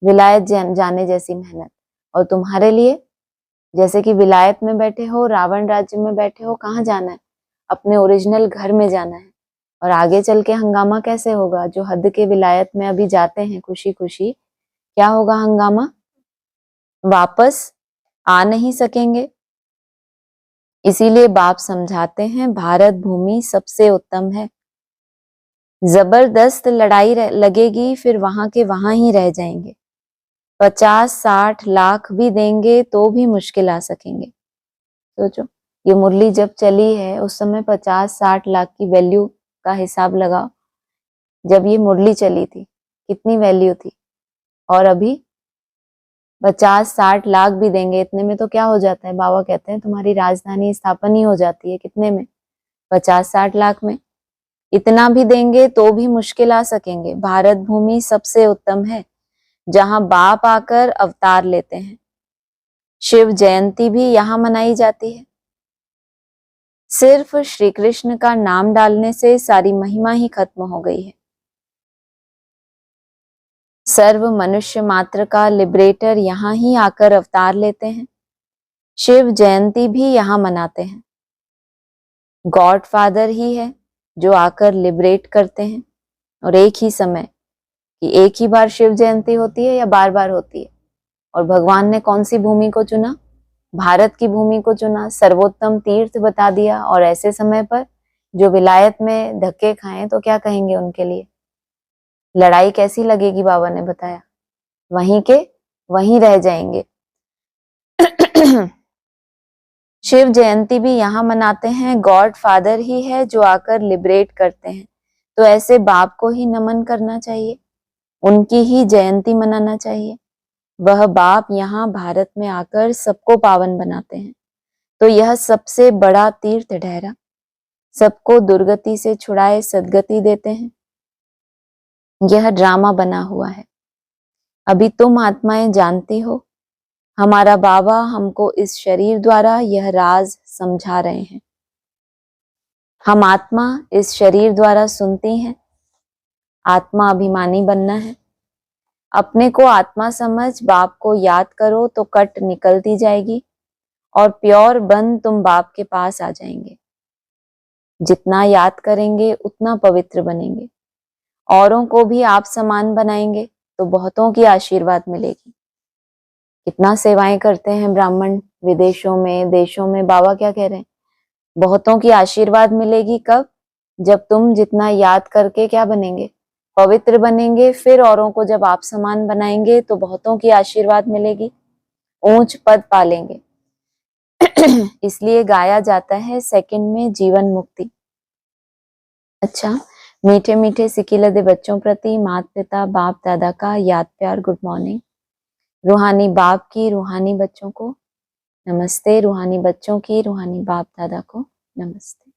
विलायत जाने जैसी मेहनत। और तुम्हारे लिए जैसे कि विलायत में बैठे हो, रावण राज्य में बैठे हो, कहाँ जाना है, अपने ओरिजिनल घर में जाना है। और आगे चल के हंगामा कैसे होगा? जो हद के विलायत में अभी जाते हैं खुशी खुशी, क्या होगा हंगामा? वापस आ नहीं सकेंगे। इसीलिए बाप समझाते हैं भारत भूमि सबसे उत्तम है। जबरदस्त लड़ाई लगेगी, फिर वहां के वहां ही रह जाएंगे। 50-60 लाख भी देंगे तो भी मुश्किल आ सकेंगे। सोचो, ये मुरली जब चली है उस समय 50-60 लाख की वैल्यू का हिसाब लगाओ। जब ये मुरली चली थी कितनी वैल्यू थी, और अभी 50-60 लाख भी देंगे, इतने में तो क्या हो जाता है, बाबा कहते हैं तुम्हारी राजधानी स्थापन ही हो जाती है। कितने में? 50-60 लाख में। इतना भी देंगे तो भी मुश्किल आ सकेंगे। भारत भूमि सबसे उत्तम है, जहां बाप आकर अवतार लेते हैं। शिव जयंती भी यहाँ मनाई जाती है। सिर्फ श्री कृष्ण का नाम डालने से सारी महिमा ही खत्म हो गई है। सर्व मनुष्य मात्र का लिबरेटर यहाँ ही आकर अवतार लेते हैं। शिव जयंती भी यहाँ मनाते हैं। गॉड फादर ही है जो आकर लिबरेट करते हैं। और एक ही समय कि एक ही बार शिव जयंती होती है या बार बार होती है। और भगवान ने कौन सी भूमि को चुना? भारत की भूमि को चुना, सर्वोत्तम तीर्थ बता दिया। और ऐसे समय पर जो विलायत में धक्के खाएं तो क्या कहेंगे उनके लिए? लड़ाई कैसी लगेगी? बाबा ने बताया वहीं के वहीं रह जाएंगे। शिव जयंती भी यहाँ मनाते हैं। गॉड फादर ही है जो आकर लिबरेट करते हैं। तो ऐसे बाप को ही नमन करना चाहिए, उनकी ही जयंती मनाना चाहिए। वह बाप यहाँ भारत में आकर सबको पावन बनाते हैं। तो यह सबसे बड़ा तीर्थ ठहरा। सबको दुर्गति से छुड़ाए सदगति देते हैं। यह ड्रामा बना हुआ है। अभी तुम आत्माएं जानती हो, हमारा बाबा हमको इस शरीर द्वारा यह राज समझा रहे हैं। हम आत्मा इस शरीर द्वारा सुनती हैं। आत्मा अभिमानी बनना है। अपने को आत्मा समझ बाप को याद करो तो कट निकलती जाएगी और प्योर बन तुम बाप के पास आ जाएंगे। जितना याद करेंगे उतना पवित्र बनेंगे। औरों को भी आप समान बनाएंगे तो बहुतों की आशीर्वाद मिलेगी। कितना सेवाएं करते हैं ब्राह्मण विदेशों में, देशों में। बाबा क्या कह रहे हैं? बहुतों की आशीर्वाद मिलेगी। कब? जब तुम जितना याद करके क्या बनेंगे? पवित्र बनेंगे। फिर औरों को जब आप समान बनाएंगे तो बहुतों की आशीर्वाद मिलेगी, ऊंच पद पालेंगे। इसलिए गाया जाता है सेकंड में जीवन मुक्ति। अच्छा, मीठे मीठे सिकिलदे बच्चों प्रति माता पिता बाप दादा का याद प्यार गुड मॉर्निंग। रूहानी बाप की रूहानी बच्चों को नमस्ते, रूहानी बच्चों की रूहानी बाप दादा को नमस्ते।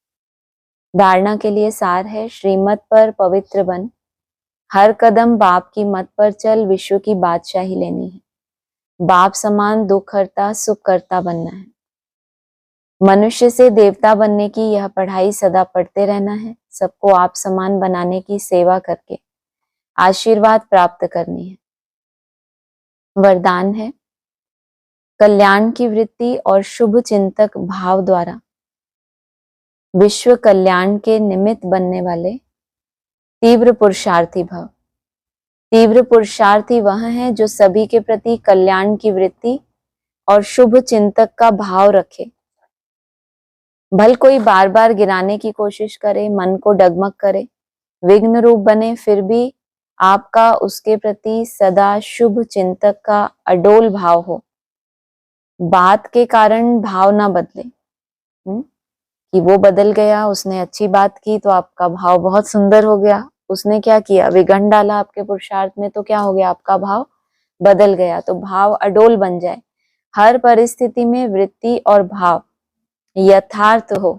धारणा के लिए सार है, श्रीमत पर पवित्र बन, हर कदम बाप की मत पर चल, विश्व की बादशाही लेनी है, बाप समान दुख हरता सुख करता बनना है। मनुष्य से देवता बनने की यह पढ़ाई सदा पढ़ते रहना है। सबको आप समान बनाने की सेवा करके आशीर्वाद प्राप्त करनी है। वरदान है, कल्याण की वृत्ति और शुभ चिंतक भाव द्वारा विश्व कल्याण के निमित्त बनने वाले तीव्र पुरुषार्थी भव। तीव्र पुरुषार्थी वह है जो सभी के प्रति कल्याण की वृत्ति और शुभ चिंतक का भाव रखे। भल कोई बार बार गिराने की कोशिश करे, मन को डगमग करे, विघ्न रूप बने, फिर भी आपका उसके प्रति सदा शुभ चिंतक का अडोल भाव हो। बात के कारण भाव ना बदले, कि वो बदल गया, उसने अच्छी बात की तो आपका भाव बहुत सुंदर हो गया। उसने क्या किया? विघन डाला आपके पुरुषार्थ में, तो क्या हो गया? आपका भाव बदल गया। तो भाव अडोल बन जाए। हर परिस्थिति में वृत्ति और भाव यथार्थ हो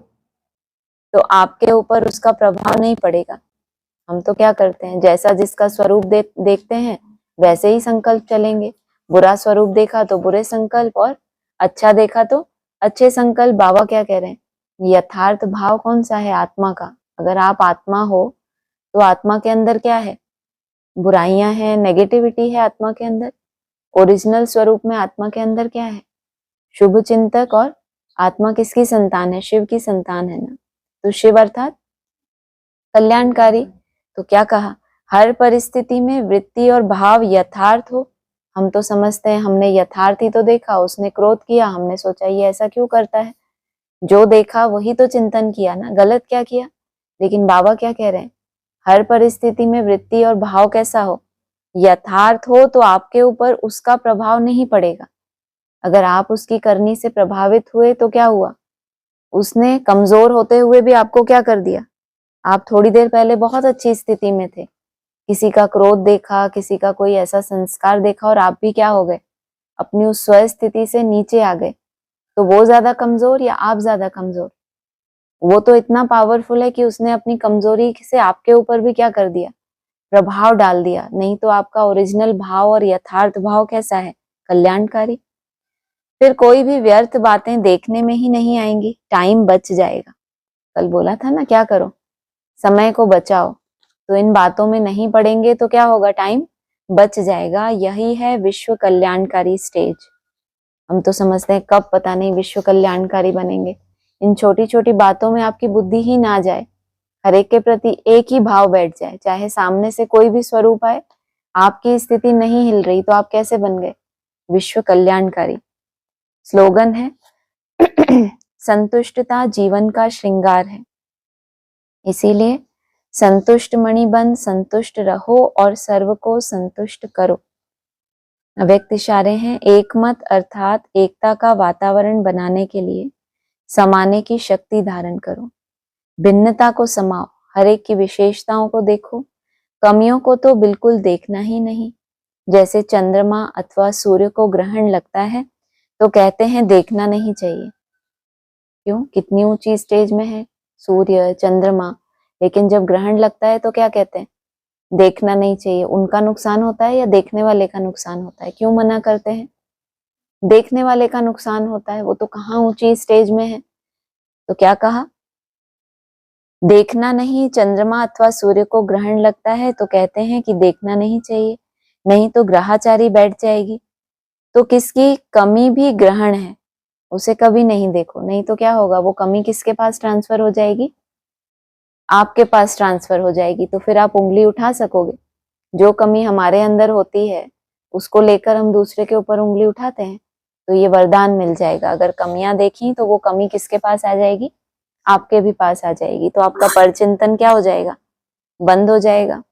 तो आपके ऊपर उसका प्रभाव नहीं पड़ेगा। हम तो क्या करते हैं, जैसा जिसका स्वरूप देखते हैं वैसे ही संकल्प चलेंगे। बुरा स्वरूप देखा तो बुरे संकल्प, और अच्छा देखा तो अच्छे संकल्प। बाबा क्या कह रहे हैं? यथार्थ भाव कौन सा है? आत्मा का। अगर आप आत्मा हो तो आत्मा के अंदर क्या है? बुराइयां हैं, नेगेटिविटी है आत्मा के अंदर। ओरिजिनल स्वरूप में आत्मा के अंदर क्या है? शुभ चिंतक। और आत्मा किसकी संतान है? शिव की संतान है ना। तो शिव अर्थात कल्याणकारी। तो क्या कहा? हर परिस्थिति में वृत्ति और भाव यथार्थ हो। हम तो समझते हैं हमने यथार्थ ही तो देखा, उसने क्रोध किया, हमने सोचा ये ऐसा क्यों करता है। जो देखा वही तो चिंतन किया ना, गलत क्या किया? लेकिन बाबा क्या कह रहे हैं? हर परिस्थिति में वृत्ति और भाव कैसा हो? यथार्थ हो तो आपके ऊपर उसका प्रभाव नहीं पड़ेगा। अगर आप उसकी करनी से प्रभावित हुए तो क्या हुआ? उसने कमजोर होते हुए भी आपको क्या कर दिया? आप थोड़ी देर पहले बहुत अच्छी स्थिति में थे, किसी का क्रोध देखा, किसी का कोई ऐसा संस्कार देखा और आप भी क्या हो गए? अपनी उस स्व स्थिति से नीचे आ गए। तो वो ज्यादा कमजोर या आप ज्यादा कमजोर? वो तो इतना पावरफुल है कि उसने अपनी कमजोरी से आपके ऊपर भी क्या कर दिया? प्रभाव डाल दिया। नहीं तो आपका ओरिजिनल भाव और यथार्थ भाव कैसा है? कल्याणकारी। फिर कोई भी व्यर्थ बातें देखने में ही नहीं आएंगी, टाइम बच जाएगा। कल बोला था ना, क्या करो? समय को बचाओ। तो इन बातों में नहीं पड़ेंगे तो क्या होगा? टाइम बच जाएगा। यही है विश्व कल्याणकारी स्टेज। हम तो समझते हैं कब पता नहीं विश्व कल्याणकारी बनेंगे। इन छोटी छोटी बातों में आपकी बुद्धि ही ना जाए, हर एक के प्रति एक ही भाव बैठ जाए। चाहे सामने से कोई भी स्वरूप आए, आपकी स्थिति नहीं हिल रही तो आप कैसे बन गए? विश्व कल्याणकारी। स्लोगन है संतुष्टता जीवन का श्रृंगार है, इसीलिए संतुष्ट मणि बन संतुष्ट रहो और सर्व को संतुष्ट करो। अव्यक्त इशारे हैं, एकमत अर्थात एकता का वातावरण बनाने के लिए समाने की शक्ति धारण करो। भिन्नता को समाओ, हर एक की विशेषताओं को देखो, कमियों को तो बिल्कुल देखना ही नहीं। जैसे चंद्रमा अथवा सूर्य को ग्रहण लगता है तो कहते हैं देखना नहीं चाहिए। क्यों? कितनी ऊंची स्टेज में है सूर्य चंद्रमा, लेकिन जब ग्रहण लगता है तो क्या कहते हैं? देखना नहीं चाहिए। उनका नुकसान होता है या देखने वाले का नुकसान होता है? क्यों मना करते हैं? देखने वाले का नुकसान होता है, वो तो कहाँ ऊंची स्टेज में है। तो क्या कहा? देखना नहीं। चंद्रमा अथवा सूर्य को ग्रहण लगता है तो कहते हैं कि देखना नहीं चाहिए। नहीं तो ग्रहाचारी बैठ जाएगी। तो किसकी कमी भी ग्रहण है, उसे कभी नहीं देखो, नहीं तो क्या होगा, वो कमी किसके पास ट्रांसफर हो जाएगी, आपके पास ट्रांसफर हो जाएगी। तो फिर आप उंगली उठा सकोगे। जो कमी हमारे अंदर होती है उसको लेकर हम दूसरे के ऊपर उंगली उठाते हैं, तो ये वरदान मिल जाएगा। अगर कमियां देखी तो वो कमी किसके पास आ जाएगी, आपके भी पास आ जाएगी। तो आपका परचिंतन क्या हो जाएगा, बंद हो जाएगा।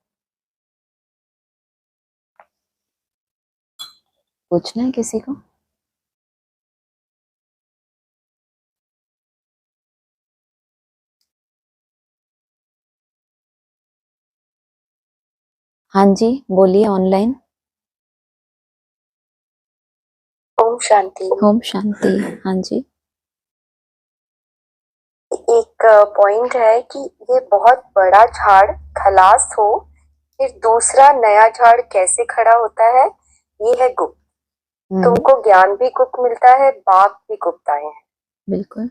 पूछना है किसी को? हाँ जी बोलिए। ऑनलाइन। ओम शांति। ओम शांति। हाँ जी। एक पॉइंट है कि ये बहुत बड़ा झाड़ खलास हो, फिर दूसरा नया झाड़ कैसे खड़ा होता है, ये है गुप्त। तुमको ज्ञान भी गुप्त मिलता है, बाप भी गुप्त आए हैं। बिल्कुल।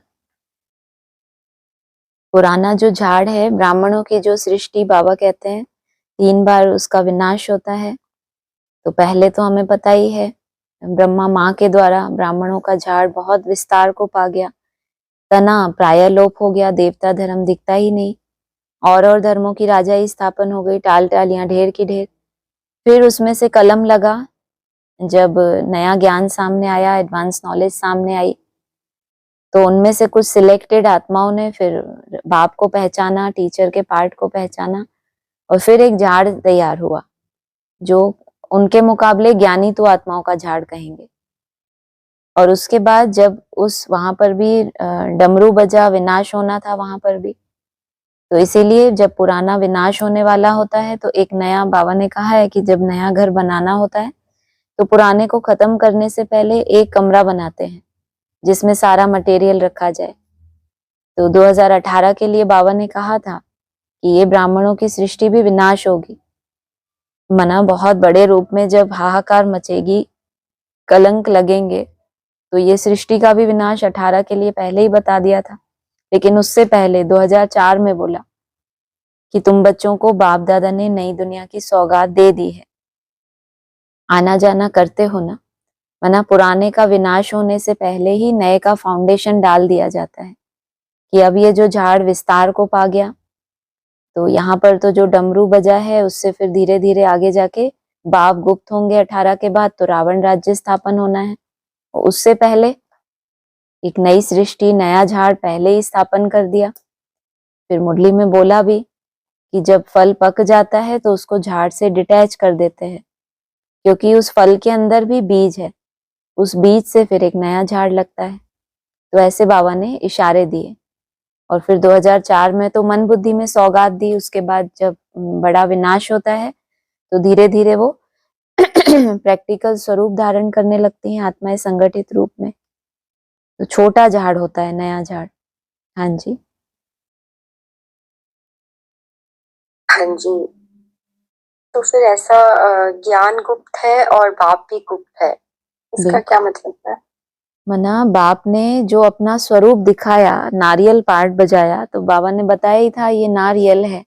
पुराना जो झाड़ है, ब्राह्मणों की जो सृष्टि, बाबा कहते हैं 3 बार उसका विनाश होता है। तो पहले तो हमें पता ही है, ब्रह्मा माँ के द्वारा ब्राह्मणों का झाड़ बहुत विस्तार को पा गया, तना प्राय लोप हो गया, देवता धर्म दिखता ही नहीं, और धर्मों की राजाई स्थापन हो गई, टाल टालियां ढेर की ढेर। फिर उसमें से कलम लगा, जब नया ज्ञान सामने आया, एडवांस नॉलेज सामने आई, तो उनमें से कुछ सिलेक्टेड आत्माओं ने फिर बाप को पहचाना, टीचर के पार्ट को पहचाना, और फिर एक झाड़ तैयार हुआ जो उनके मुकाबले ज्ञानी तो आत्माओं का झाड़ कहेंगे। और उसके बाद जब उस वहां पर भी डमरू बजा, विनाश होना था वहां पर भी। तो इसीलिए जब पुराना विनाश होने वाला होता है तो एक नया, बाबा ने कहा है कि जब नया घर बनाना होता है तो पुराने को खत्म करने से पहले एक कमरा बनाते हैं जिसमें सारा मटेरियल रखा जाए। तो 2018 के लिए बाबा ने कहा था कि ये ब्राह्मणों की सृष्टि भी विनाश होगी, मना बहुत बड़े रूप में जब हाहाकार मचेगी, कलंक लगेंगे, तो ये सृष्टि का भी विनाश 18 के लिए पहले ही बता दिया था। लेकिन उससे पहले 2004 में बोला कि तुम बच्चों को बाप दादा ने नई दुनिया की सौगात दे दी है, आना जाना करते हो ना, वरना पुराने का विनाश होने से पहले ही नए का फाउंडेशन डाल दिया जाता है कि अब ये जो झाड़ विस्तार को पा गया, तो यहाँ पर तो जो डमरू बजा है उससे फिर धीरे धीरे आगे जाके बाप गुप्त होंगे 18 के बाद, तो रावण राज्य स्थापन होना है। उससे पहले एक नई सृष्टि, नया झाड़ पहले ही स्थापन कर दिया। फिर मुरली में बोला भी कि जब फल पक जाता है तो उसको झाड़ से डिटैच कर देते हैं, क्योंकि उस फल के अंदर भी बीज है, उस बीज से फिर एक नया झाड़ लगता है। तो ऐसे बाबा ने इशारे दिए। और फिर 2004 में तो मन बुद्धि में सौगात दी। उसके बाद जब बड़ा विनाश होता है तो धीरे धीरे वो प्रैक्टिकल स्वरूप धारण करने लगती हैं आत्माएं संगठित रूप में। तो छोटा झाड़ होता है नया झाड़। हाँ जी। हाँ जी। तो फिर ऐसा ज्ञान गुप्त है और बाप भी गुप्त है, इसका क्या मतलब है? मना बाप ने जो अपना स्वरूप दिखाया, नारियल पार्ट बजाया, तो बाबा ने बताया ही था ये नारियल है।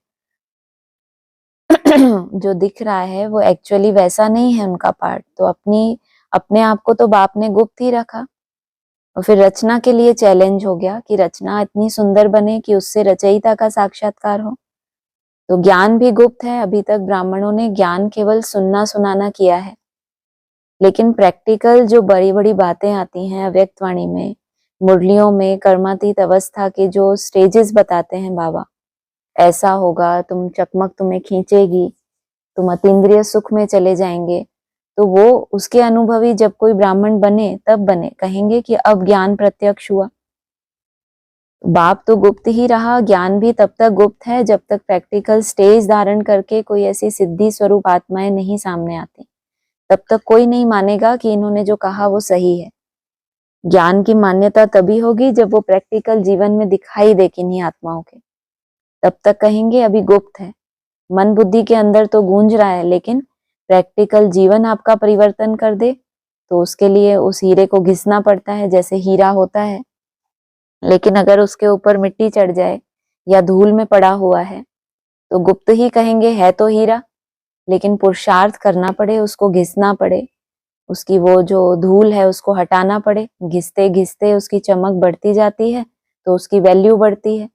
जो दिख रहा है वो एक्चुअली वैसा नहीं है उनका पार्ट। तो अपने आप को तो बाप ने गुप्त ही रखा। और फिर रचना के लिए चैलेंज हो गया कि रचना इतनी सुंदर बने कि उससे रचयिता का साक्षात्कार हो। तो ज्ञान भी गुप्त है। अभी तक ब्राह्मणों ने ज्ञान केवल सुनना सुनाना किया है, लेकिन प्रैक्टिकल जो बड़ी बड़ी बातें आती हैं अव्यक्त वाणी में, मुरलियों में, कर्मातीत अवस्था के जो स्टेजेस बताते हैं बाबा, ऐसा होगा, तुम चकमक तुम्हें खींचेगी, तुम अतीन्द्रिय सुख में चले जाएंगे, तो वो उसके अनुभवी जब कोई ब्राह्मण बने तब बने, कहेंगे कि अब ज्ञान प्रत्यक्ष हुआ। बाप तो गुप्त ही रहा, ज्ञान भी तब तक गुप्त है जब तक प्रैक्टिकल स्टेज धारण करके कोई ऐसी सिद्धि स्वरूप आत्माएं नहीं सामने आती। तब तक कोई नहीं मानेगा कि इन्होंने जो कहा वो सही है। ज्ञान की मान्यता तभी होगी जब वो प्रैक्टिकल जीवन में दिखाई दे किन्हीं आत्माओं के, तब तक कहेंगे अभी गुप्त है। मन बुद्धि के अंदर तो गूंज रहा है, लेकिन प्रैक्टिकल जीवन आपका परिवर्तन कर दे तो उसके लिए उस हीरे को घिसना पड़ता है, जैसे हीरा होता है। लेकिन अगर उसके ऊपर मिट्टी चढ़ जाए या धूल में पड़ा हुआ है तो गुप्त ही कहेंगे है तो हीरा। लेकिन पुरुषार्थ करना पड़े, उसको घिसना पड़े, उसकी वो जो धूल है उसको हटाना पड़े, घिसते घिसते उसकी चमक बढ़ती जाती है तो उसकी वैल्यू बढ़ती है।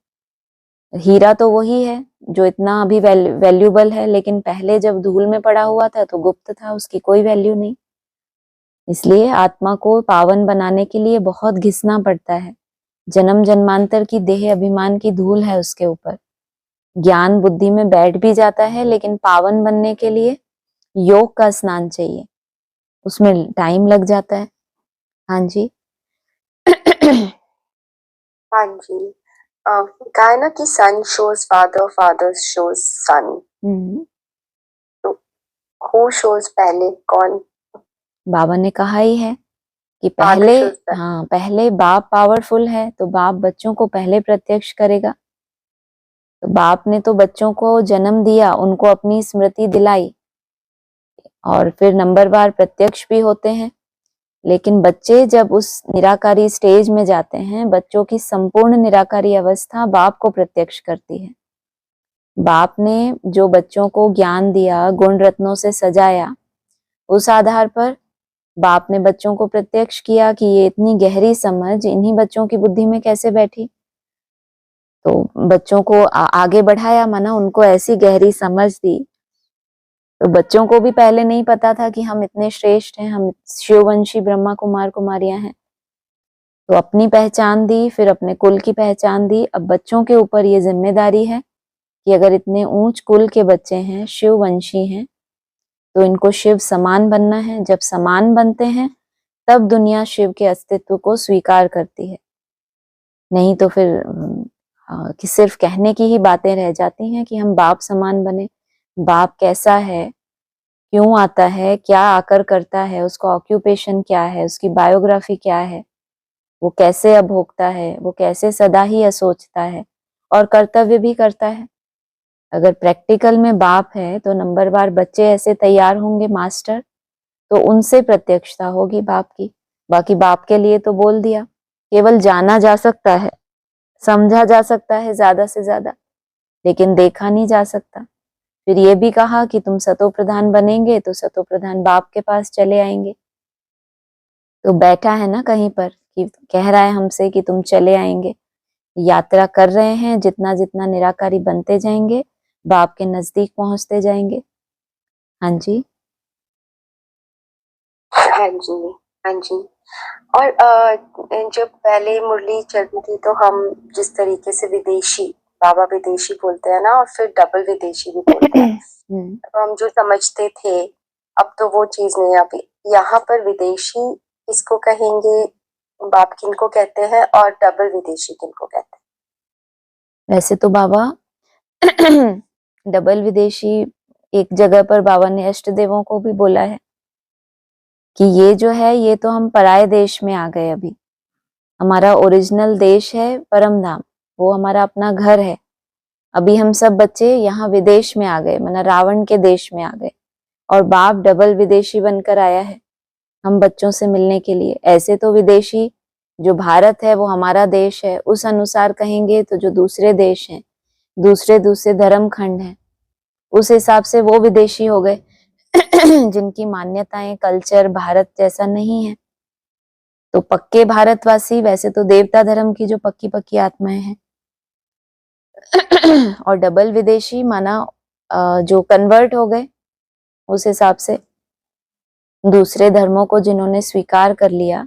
हीरा तो वही है जो इतना अभी वैल्यूबल है, लेकिन पहले जब धूल में पड़ा हुआ था तो गुप्त था, उसकी कोई वैल्यू नहीं। इसलिए आत्मा को पावन बनाने के लिए बहुत घिसना पड़ता है। जन्म जन्मांतर की देह अभिमान की धूल है उसके ऊपर। ज्ञान बुद्धि में बैठ भी जाता है, लेकिन पावन बनने के लिए योग का स्नान चाहिए, उसमें टाइम लग जाता है। हाँ जी। हाँ जी। कहा है ना कि सन शोज फादर, फादर शोज सन। तो हु शोज पहले, कौन? बाबा ने कहा ही है कि Father पहले, shows पहले। हाँ, पहले बाप पावरफुल है तो बाप बच्चों को पहले प्रत्यक्ष करेगा। तो बाप ने तो बच्चों को जन्म दिया, उनको अपनी स्मृति दिलाई और फिर नंबरवार प्रत्यक्ष भी होते हैं। लेकिन बच्चे जब उस निराकारी स्टेज में जाते हैं, बच्चों की संपूर्ण निराकारी अवस्था बाप को प्रत्यक्ष करती है। बाप ने जो बच्चों को ज्ञान दिया, गुण रत्नों से सजाया, उस आधार पर बाप ने बच्चों को प्रत्यक्ष किया कि ये इतनी गहरी समझ इन्हीं बच्चों की बुद्धि में कैसे बैठी। तो बच्चों को आगे बढ़ाया, माना उनको ऐसी गहरी समझ दी। तो बच्चों को भी पहले नहीं पता था कि हम इतने श्रेष्ठ हैं, हम शिववंशी ब्रह्मा कुमार कुमारियां हैं। तो अपनी पहचान दी, फिर अपने कुल की पहचान दी। अब बच्चों के ऊपर ये जिम्मेदारी है कि अगर इतने ऊंच कुल के बच्चे हैं, शिववंशी हैं, तो इनको शिव समान बनना है। जब समान बनते हैं तब दुनिया शिव के अस्तित्व को स्वीकार करती है, नहीं तो फिर कि सिर्फ कहने की ही बातें रह जाती हैं कि हम बाप समान बने। बाप कैसा है, क्यों आता है, क्या आकर करता है, उसका ऑक्यूपेशन क्या है, उसकी बायोग्राफी क्या है, वो कैसे अभोगता है, वो कैसे सदा ही असोचता है और कर्तव्य भी करता है। अगर प्रैक्टिकल में बाप है तो नंबरवार बच्चे ऐसे तैयार होंगे मास्टर, तो उनसे प्रत्यक्षता होगी बाप की। बाकी बाप के लिए तो बोल दिया, केवल जाना जा सकता है, समझा जा सकता है ज्यादा से ज्यादा, लेकिन देखा नहीं जा सकता। फिर ये भी कहा कि तुम सतो प्रधान बनेंगे तो सतो प्रधान बाप के पास चले आएंगे। तो बैठा है ना कहीं पर कि कह रहा है हमसे कि तुम चले आएंगे। यात्रा कर रहे हैं, जितना जितना निराकारी बनते जाएंगे बाप के नजदीक पहुंचते जाएंगे। हाँ जी। हाँ जी। हाँ जी। और जब पहले मुरली चलती थी तो हम जिस तरीके से विदेशी, बाबा विदेशी बोलते हैं ना, और फिर डबल विदेशी भी बोलते हैं, तो हम जो समझते थे अब तो वो चीज नहीं। अभी यहाँ पर विदेशी किसको कहेंगे, बाप किनको कहते हैं, और डबल विदेशी किनको कहते हैं? वैसे तो बाबा डबल विदेशी, एक जगह पर बाबा ने अष्ट देवों को भी बोला है कि ये जो है ये तो हम पराये देश में आ गए। अभी हमारा ओरिजिनल देश है परम धाम, वो हमारा अपना घर है। अभी हम सब बच्चे यहाँ विदेश में आ गए, माना रावण के देश में आ गए, और बाप डबल विदेशी बनकर आया है हम बच्चों से मिलने के लिए। ऐसे तो विदेशी जो भारत है वो हमारा देश है, उस अनुसार कहेंगे तो जो दूसरे देश हैं, दूसरे दूसरे धर्म खंड हैं, उस हिसाब से वो विदेशी हो गए जिनकी मान्यताएं, कल्चर भारत जैसा नहीं है। तो पक्के भारतवासी वैसे तो देवता धर्म की जो पक्की पक्की आत्माएं हैं और डबल विदेशी माना जो कन्वर्ट हो गए, उस हिसाब से दूसरे धर्मों को जिन्होंने स्वीकार कर लिया।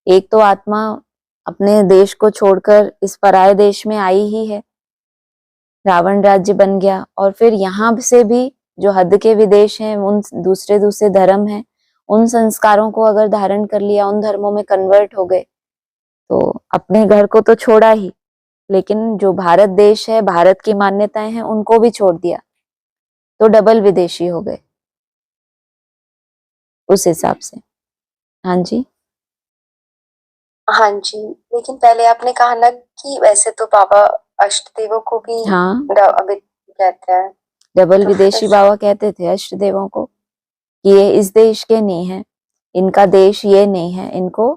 एक तो आत्मा अपने देश को छोड़कर इस पराये देश में आई ही है, रावण राज्य बन गया, और फिर यहाँ से भी जो हद के विदेश हैं, उन दूसरे दूसरे धर्म हैं, उन संस्कारों को अगर धारण कर लिया, उन धर्मों में कन्वर्ट हो गए, तो अपने घर को तो छोड़ा ही, लेकिन जो भारत देश है, भारत की मान्यताएं हैं, उनको भी छोड़ दिया, तो डबल विदेशी हो गए उस हिसाब से। हाँ जी। हाँ जी। लेकिन पहले आपने कहा ना कि वैसे तो बाबा अष्ट देवों को भी हाँ, अभी कहते हैं, डबल तो विदेशी फिर बाबा कहते थे अष्ट देवों को कि ये इस देश के नहीं है, इनका देश ये नहीं है, इनको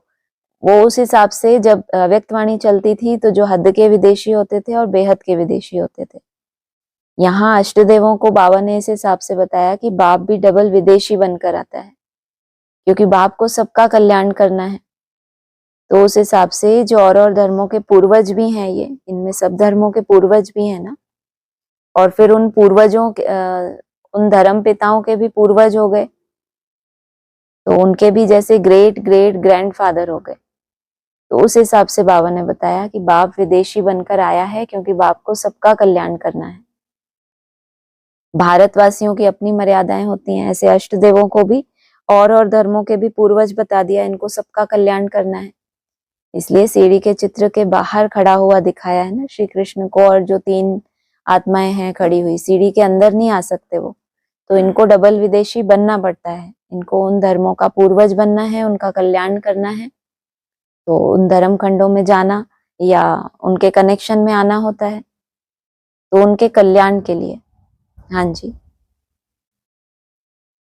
वो उस हिसाब से जब व्यक्तवाणी चलती थी तो जो हद के विदेशी होते थे और बेहद के विदेशी होते थे, यहाँ अष्ट देवों को बाबा ने इस हिसाब से बताया कि बाप भी डबल विदेशी बनकर आता है, क्योंकि बाप को सबका कल्याण करना है। तो उस हिसाब से जो और धर्मों के पूर्वज भी हैं, ये इनमें सब धर्मों के पूर्वज भी हैं ना, और फिर उन पूर्वजों के उन धर्म पिताओं के भी पूर्वज हो गए, तो उनके भी जैसे ग्रेट ग्रेट ग्रैंडफादर हो गए। तो उस हिसाब से बाबा ने बताया कि बाप विदेशी बनकर आया है, क्योंकि बाप को सबका कल्याण करना है। भारतवासियों की अपनी मर्यादाएं होती हैं, ऐसे अष्ट देवों को भी और धर्मों के भी पूर्वज बता दिया, इनको सबका कल्याण करना है। इसलिए सीढ़ी के चित्र के बाहर खड़ा हुआ दिखाया है ना श्री कृष्ण को, और जो 3 आत्माएं हैं खड़ी हुई, सीढ़ी के अंदर नहीं आ सकते वो, तो इनको डबल विदेशी बनना पड़ता है। इनको उन धर्मों का पूर्वज बनना है, उनका कल्याण करना है, तो उन धर्म खंडों में जाना या उनके कनेक्शन में आना होता है, तो उनके कल्याण के लिए। हाँ जी।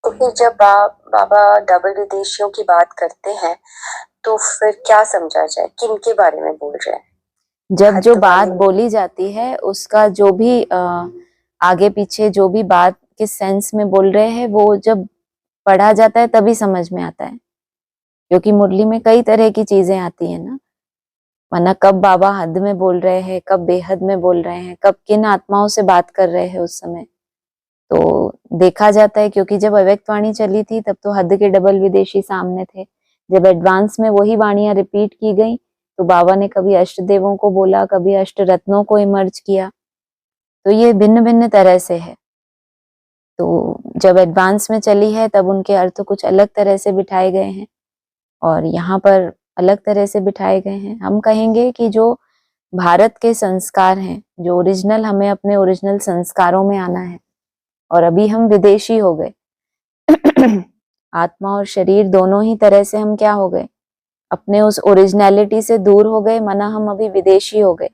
तो फिर जब बाबा डबल विदेशियों की बात करते हैं तो फिर क्या समझा जाए, किन के बारे में बोल रहे हैं? जब जो हद बात वाले बोली जाती है उसका जो भी आगे पीछे जो भी बात किस सेंस में बोल रहे हैं, वो जब पढ़ा जाता है तभी समझ में आता है, क्योंकि मुरली में कई तरह की चीजें आती है ना, वरना कब बाबा हद में बोल रहे हैं, कब बेहद में बोल रहे हैं, कब किन आत्माओं से बात कर रहे हैं उस समय, तो देखा जाता है। क्योंकि जब अव्यक्त वाणी चली थी तब तो हद के डबल विदेशी सामने थे, जब एडवांस में वही वाणियां रिपीट की गई तो बाबा ने कभी अष्ट देवों को बोला, कभी अष्ट रत्नों को इमर्ज किया, तो ये भिन्न भिन्न तरह से है। तो जब एडवांस में चली है तब उनके अर्थ कुछ अलग तरह से बिठाए गए हैं, और यहाँ पर अलग तरह से बिठाए गए हैं। हम कहेंगे कि जो भारत के संस्कार हैं, जो ओरिजिनल, हमें अपने ओरिजिनल संस्कारों में आना है, और अभी हम विदेशी हो गए आत्मा और शरीर दोनों ही तरह से हम क्या हो गए, अपने उस ओरिजिनलिटी से दूर हो गए, माना हम अभी विदेशी हो गए,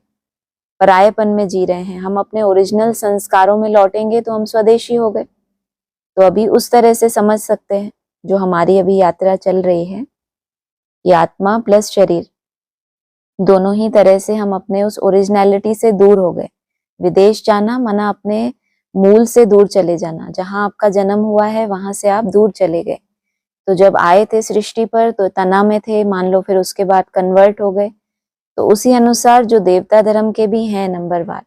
परायेपन में जी रहे हैं। हम अपने ओरिजिनल संस्कारों में लौटेंगे तो हम स्वदेशी हो गए। तो अभी उस तरह से समझ सकते हैं जो हमारी अभी यात्रा चल रही है, ये आत्मा प्लस शरीर दोनों ही तरह से हम अपने उस ओरिजिनलिटी से दूर हो गए। विदेश जाना माना अपने मूल से दूर चले जाना, जहां आपका जन्म हुआ है वहां से आप दूर चले गए। तो जब आए थे सृष्टि पर तो तना में थे, मान लो, फिर उसके बाद कन्वर्ट हो गए, तो उसी अनुसार जो देवता धर्म के भी हैं नंबरवार,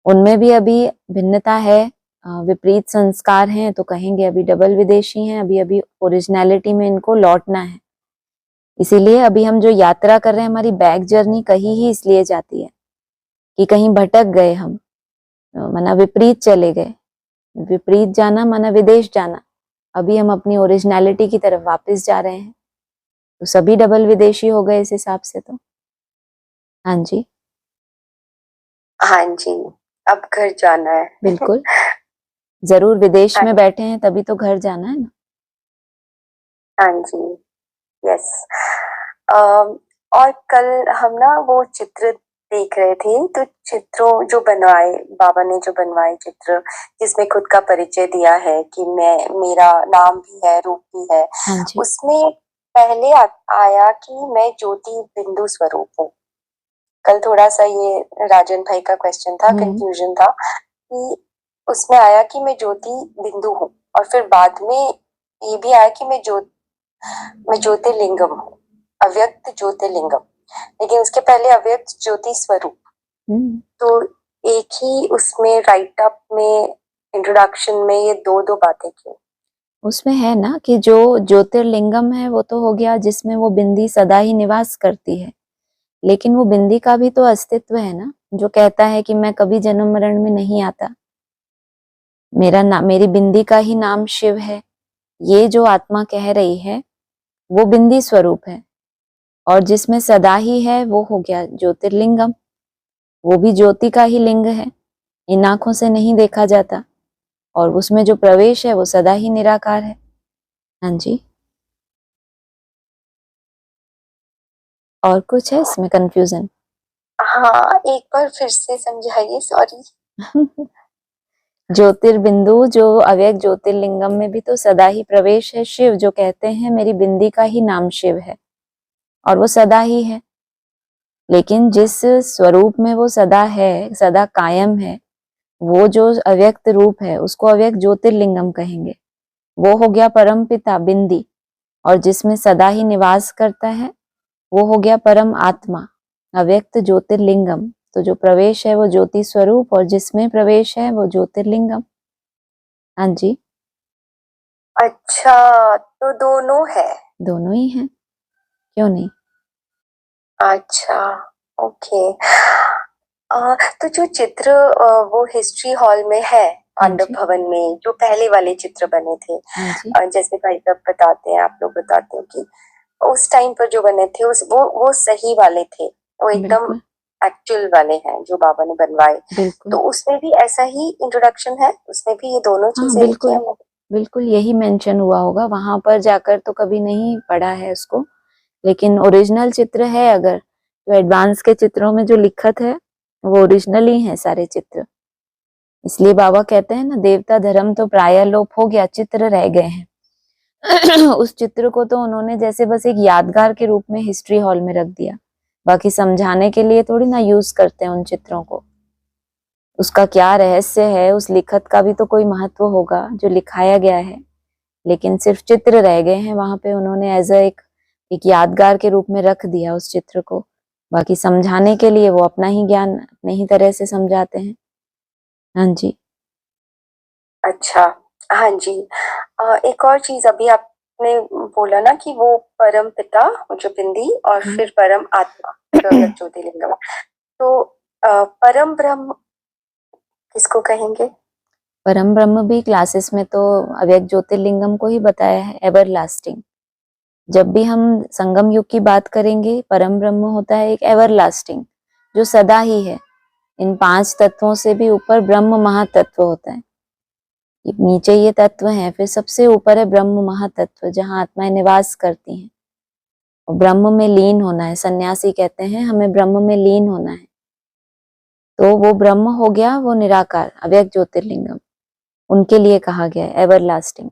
उनमें भी अभी भिन्नता है, विपरीत संस्कार हैं, तो कहेंगे अभी डबल विदेशी हैं, अभी अभी ओरिजिनलिटी में इनको लौटना है। इसीलिए अभी हम जो यात्रा कर रहे हैं, हमारी बैक जर्नी कहीं ही इसलिए जाती है कि कहीं भटक गए हम, माना विपरीत चले गए। विपरीत जाना माना विदेश जाना, अभी हम अपनी ओरिजिनलिटी की तरफ वापस जा रहे हैं, तो सभी डबल विदेशी हो गए इस हिसाब से। तो हाँ जी, हाँ जी, अब घर जाना है। बिल्कुल, जरूर विदेश हाँ में बैठे हैं तभी तो घर जाना है ना। हाँ जी, यस। और कल हम ना वो चित्र देख रहे थे, तो चित्रों जो बनवाए बाबा ने, जो बनवाए चित्र जिसमें खुद का परिचय दिया है कि मेरा नाम भी है, रूप भी है, हाँ जी। उसमें पहले आया कि मैं ज्योति बिंदु स्वरूप हूँ। कल थोड़ा सा ये राजन भाई का क्वेश्चन था, कंफ्यूजन था कि उसमें आया कि मैं ज्योति बिंदु हूँ, और फिर बाद में ये भी आया कि मैं ज्योतिर्लिंगम हूँ, अव्यक्त ज्योतिर्लिंगम, लेकिन उसके पहले अव्यक्त ज्योति स्वरूप। तो एक ही उसमें राइट अप में, इंट्रोडक्शन में ये दो बातें क्यों? उसमें है ना कि जो ज्योतिर्लिंगम है वो तो हो गया जिसमें वो बिंदी सदा ही निवास करती है, लेकिन वो बिंदी का भी तो अस्तित्व है ना, जो कहता है कि मैं कभी जन्म मरण में नहीं आता, मेरी बिंदी का ही नाम शिव है। ये जो आत्मा कह रही है वो बिंदी स्वरूप है, और जिसमें सदा ही है वो हो गया ज्योतिर्लिंगम, वो भी ज्योति का ही लिंग है, इन आंखों से नहीं देखा जाता, और उसमें जो प्रवेश है वो सदा ही निराकार है। हाँ जी, और कुछ है इसमें कंफ्यूजन? हाँ, एक बार फिर से समझाइए, सॉरी। ज्योतिर्बिंदु जो अव्यक्त ज्योतिर्लिंगम में भी तो सदा ही प्रवेश है शिव, जो कहते हैं मेरी बिंदी का ही नाम शिव है, और वो सदा ही है। लेकिन जिस स्वरूप में वो सदा है, सदा कायम है, वो जो अव्यक्त रूप है उसको अव्यक्त ज्योतिर्लिंगम कहेंगे। वो हो गया परम पिता बिंदी, और जिसमें सदा ही निवास करता है वो हो गया परम आत्मा अव्यक्त ज्योतिर्लिंगम। तो जो प्रवेश है वो ज्योति स्वरूप, और जिसमें प्रवेश है वो ज्योतिर्लिंगम। हाँ जी, अच्छा, तो दोनों है। दोनों ही हैं, क्यों नहीं। अच्छा, ओके। तो जो चित्र वो हिस्ट्री हॉल में है, हाँ पांडव जी, भवन में जो पहले वाले चित्र बने थे, हाँ जी, जैसे भाई साहब बताते हैं, आप लोग बताते हैं कि उस टाइम पर जो बने थे उस वो सही वाले थे, वो एकदम बिल्कुल एक्चुअल वाले हैं जो बाबा ने बनवाए। बिल्कुल। तो उसमें भी ऐसा ही इंट्रोडक्शन है, उसमें भी ये दोनों हाँ चीजें लिखी बिल्कुल, हैं। बिल्कुल यही मेंशन हुआ होगा, वहां पर जाकर तो कभी नहीं पढ़ा है उसको, लेकिन ओरिजिनल चित्र है अगर, तो एडवांस के चित्रों में जो लिखत है वो ओरिजिनल ही है सारे चित्र। इसलिए बाबा कहते हैं ना, देवता धर्म तो प्राय लोप हो गया, चित्र रह गए हैं। उस चित्र को तो उन्होंने जैसे बस एक यादगार के रूप में हिस्ट्री हॉल में रख दिया, बाकी समझाने के लिए थोड़ी ना यूज करते हैं उन चित्रों को। उसका क्या रहस्य है, उस लिखत का भी तो कोई महत्व होगा जो लिखाया गया है, लेकिन सिर्फ चित्र रह गए हैं वहां पे, उन्होंने एज अ एक यादगार के रूप में रख दिया उस चित्र को। बाकी समझाने के लिए वो अपना ही ज्ञान अपने ही तरह से समझाते हैं। हाँ जी, अच्छा, हाँ जी। एक और चीज अभी आपने बोला ना कि वो परम पिता जो बिंदी और हाँ। फिर परम आत्मा जो अव्यक्त ज्योतिर्लिंगम। तो परम ब्रह्म किसको कहेंगे? परम ब्रह्म भी क्लासेस में तो अव्यक्त ज्योतिर्लिंगम को ही बताया है, एवर लास्टिंग। जब भी हम संगम युग की बात करेंगे, परम ब्रह्म होता है एक एवर लास्टिंग, जो सदा ही है। इन 5 तत्वों से भी ऊपर ब्रह्म महातत्व होता है। नीचे ये तत्व हैं, फिर सबसे ऊपर है ब्रह्म महातत्व, जहाँ आत्माएं निवास करती हैं। और ब्रह्म में लीन होना है, सन्यासी कहते हैं हमें ब्रह्म में लीन होना है। तो वो ब्रह्म हो गया वो निराकार अव्यक्त ज्योतिर्लिंगम, उनके लिए कहा गया है एवर लास्टिंग।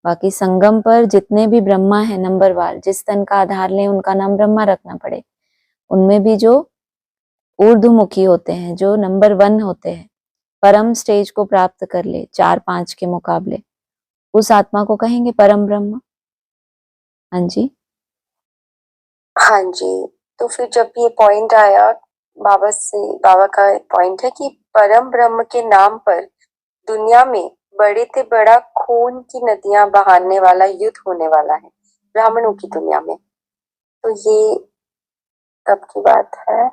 बाकी संगम पर जितने भी ब्रह्मा है नंबरवार, जिस तन का आधार लें उनका नाम ब्रह्मा रखना पड़े, उनमें भी जो ऊर्ध्वमुखी होते हैं, जो नंबर 1 होते हैं, परम स्टेज को प्राप्त कर ले 4-5 के मुकाबले, उस आत्मा को कहेंगे परम ब्रह्म। हाँ जी, हाँ जी। तो फिर जब ये पॉइंट आया बाबा से, बाबा का पॉइंट है कि परम ब्रह्म के नाम पर दुनिया में बड़े से बड़ा खून की नदियां बहाने वाला युद्ध होने वाला है ब्राह्मणों की दुनिया में। तो ये कब की बात है?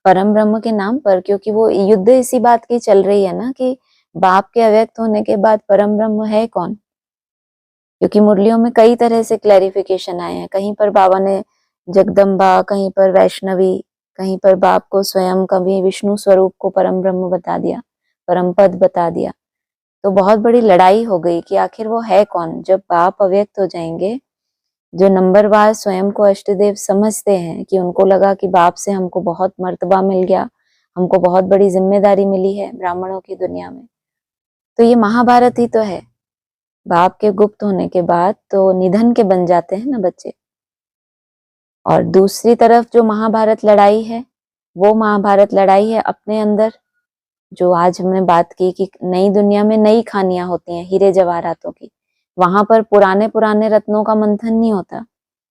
परम ब्रह्म के नाम पर, क्योंकि वो युद्ध इसी बात की चल रही है ना कि बाप के अव्यक्त होने के बाद परम ब्रह्म है कौन। क्योंकि मुरलियों में कई तरह से क्लैरिफिकेशन आए हैं, कहीं पर बाबा ने जगदम्बा, कहीं पर वैष्णवी, कहीं पर बाप को स्वयं, कभी विष्णु स्वरूप को परम ब्रह्म बता दिया, परम पद बता दिया। तो बहुत बड़ी लड़ाई हो गई कि आखिर वो है कौन। जब बाप अव्यक्त हो जाएंगे, जो नंबरवार स्वयं को अष्टदेव समझते हैं, कि उनको लगा कि बाप से हमको बहुत मर्तबा मिल गया, हमको बहुत बड़ी जिम्मेदारी मिली है ब्राह्मणों की दुनिया में, तो ये महाभारत ही तो है। बाप के गुप्त होने के बाद तो निधन के बन जाते हैं ना बच्चे। और दूसरी तरफ जो महाभारत लड़ाई है, वो महाभारत लड़ाई है अपने अंदर, जो आज हमने बात की कि नई दुनिया में नई खानियां होती हैं हीरे जवाहरातों की, वहां पर पुराने पुराने रत्नों का मंथन नहीं होता,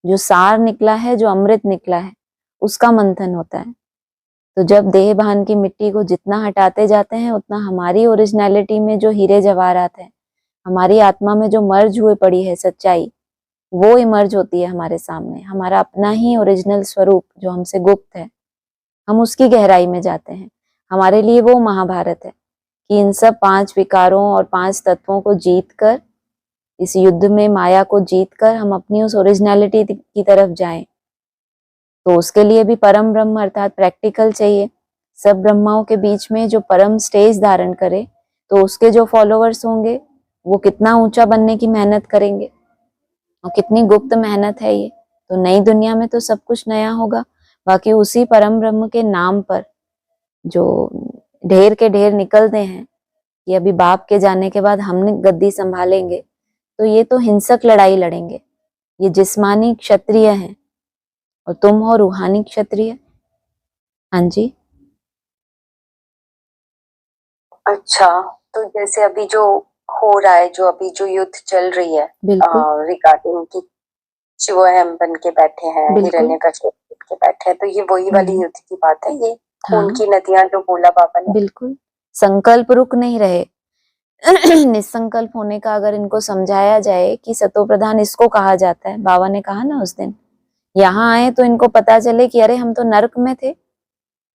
जो सार निकला है, जो अमृत निकला है, उसका मंथन होता है। तो जब देह भान की मिट्टी को जितना हटाते जाते हैं, उतना हमारी ओरिजिनलिटी में जो हीरे जवाहरात है, हमारी आत्मा में जो मर्ज हुए पड़ी है सच्चाई, वो इमर्ज होती है हमारे सामने, हमारा अपना ही ओरिजिनल स्वरूप जो हमसे गुप्त है, हम उसकी गहराई में जाते हैं। हमारे लिए वो महाभारत है कि इन सब 5 विकारों और 5 तत्वों को जीत कर, इस युद्ध में माया को जीत कर हम अपनी उस ओरिजिनलिटी की तरफ जाएं। तो उसके लिए भी परम ब्रह्म अर्थात प्रैक्टिकल चाहिए। सब ब्रह्माओं के बीच में जो परम स्टेज धारण करे, तो उसके जो फॉलोअर्स होंगे वो कितना ऊंचा बनने की मेहनत करेंगे, और कितनी गुप्त मेहनत है ये। तो नई दुनिया में तो सब कुछ नया होगा, बाकी उसी परम ब्रह्म के नाम पर जो ढेर के ढेर निकलते हैं कि अभी बाप के जाने के बाद हमने गद्दी संभालेंगे, तो ये तो हिंसक लड़ाई लड़ेंगे। ये जिस्मानी क्षत्रिय हैं और तुम हो रूहानी क्षत्रिय। हाँ जी, अच्छा, तो जैसे अभी जो हो रहा है, जो अभी जो युद्ध चल रही है बिल्कुल रिगार्डिंग कि शिवहम बन के बैठे हैं, बिल्कुल हिरण्यकश्यप बन के बैठे हैं, तो ये वही वाली युद्ध की बात है, ये खून हाँ की नदियां जो बोला बाबा ने। बिल्कुल संकल्प रुक नहीं रहे। निसंकल्प होने का अगर इनको समझाया जाए कि सतो प्रधान इसको कहा जाता है, बाबा ने कहा ना उस दिन यहाँ आए तो इनको पता चले कि अरे हम तो नर्क में थे,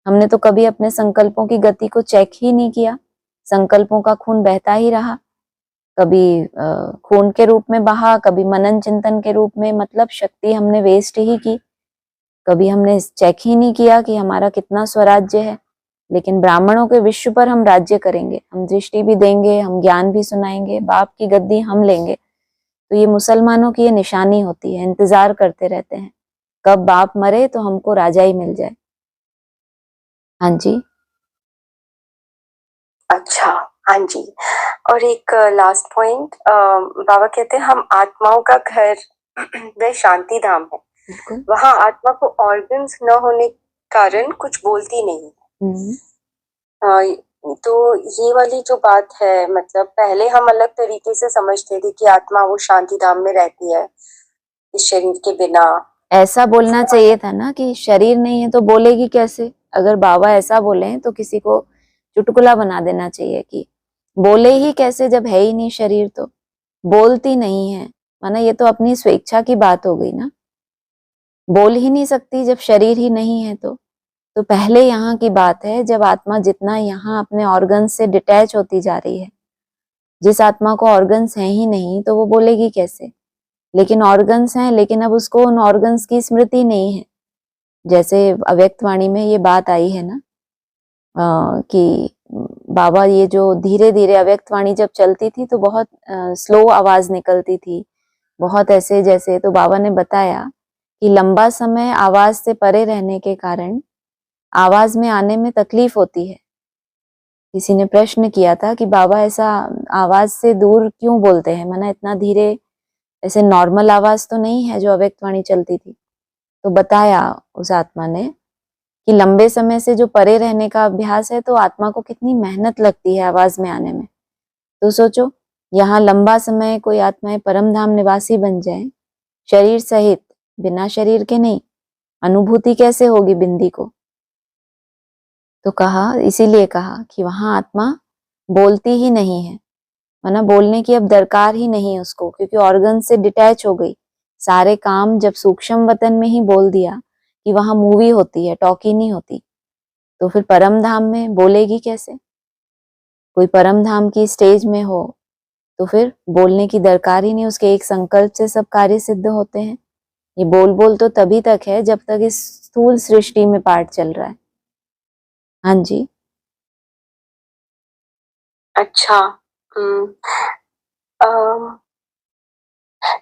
हमने तो कभी अपने संकल्पों की गति को चेक ही नहीं किया, संकल्पों का खून बहता ही रहा, कभी खून के रूप में बहा, कभी मनन चिंतन के रूप में, मतलब शक्ति हमने वेस्ट ही की, कभी हमने चेक ही नहीं किया कि हमारा कितना स्वराज्य है। लेकिन ब्राह्मणों के विश्व पर हम राज्य करेंगे, हम दृष्टि भी देंगे, हम ज्ञान भी सुनाएंगे, बाप की गद्दी हम लेंगे। तो ये मुसलमानों की ये निशानी होती है, इंतजार करते रहते हैं कब बाप मरे तो हमको राजा ही मिल जाए। हाँ जी अच्छा, हाँ जी। और एक लास्ट पॉइंट, बाबा कहते हैं हम आत्माओं का घर वह शांति धाम है, बिल्कुल वहां आत्मा को ऑर्गन्स न होने कारण कुछ बोलती नहीं है। तो ये वाली जो बात है, मतलब पहले हम अलग तरीके से समझते थे कि आत्मा वो शांति धाम में रहती है इस शरीर के बिना। ऐसा बोलना चाहिए था ना कि शरीर नहीं है तो बोलेगी कैसे। अगर बाबा ऐसा बोले तो किसी को चुटकुला बना देना चाहिए कि बोले ही कैसे जब है ही नहीं शरीर, तो बोलती नहीं है माना ये तो अपनी स्वेच्छा की बात हो गई ना, बोल ही नहीं सकती जब शरीर ही नहीं है। तो पहले यहाँ की बात है जब आत्मा जितना यहाँ अपने ऑर्गन्स से डिटैच होती जा रही है, जिस आत्मा को ऑर्गन्स हैं ही नहीं तो वो बोलेगी कैसे। लेकिन ऑर्गन्स हैं, लेकिन अब उसको उन ऑर्गन्स की स्मृति नहीं है। जैसे अव्यक्त वाणी में ये बात आई है ना कि बाबा ये जो धीरे धीरे अव्यक्त वाणी जब चलती थी तो बहुत स्लो आवाज निकलती थी, बहुत ऐसे जैसे, तो बाबा ने बताया कि लंबा समय आवाज से परे रहने के कारण आवाज में आने में तकलीफ होती है। किसी ने प्रश्न किया था कि बाबा ऐसा आवाज से दूर क्यों बोलते हैं, माना इतना धीरे, ऐसे नॉर्मल आवाज तो नहीं है जो अव्यक्त वाणी चलती थी। तो बताया उस आत्मा ने कि लंबे समय से जो परे रहने का अभ्यास है तो आत्मा को कितनी मेहनत लगती है आवाज में आने में। तो सोचो यहाँ लंबा समय कोई आत्माएं परम धाम निवासी बन जाए शरीर सहित, बिना शरीर के नहीं, अनुभूति कैसे होगी बिंदी को। तो कहा, इसीलिए कहा कि वहां आत्मा बोलती ही नहीं है, वरना बोलने की अब दरकार ही नहीं है उसको, क्योंकि ऑर्गन से डिटैच हो गई। सारे काम जब सूक्ष्म वतन में ही बोल दिया कि वहां मूवी होती है, टॉकी नहीं होती, तो फिर परम धाम में बोलेगी कैसे। कोई परम धाम की स्टेज में हो तो फिर बोलने की दरकार ही नहीं, उसके एक संकल्प से सब कार्य सिद्ध होते हैं। ये बोल बोल तो तभी तक है जब तक इस स्थूल सृष्टि में पाठ चल रहा है। हाँ जी अच्छा, अम,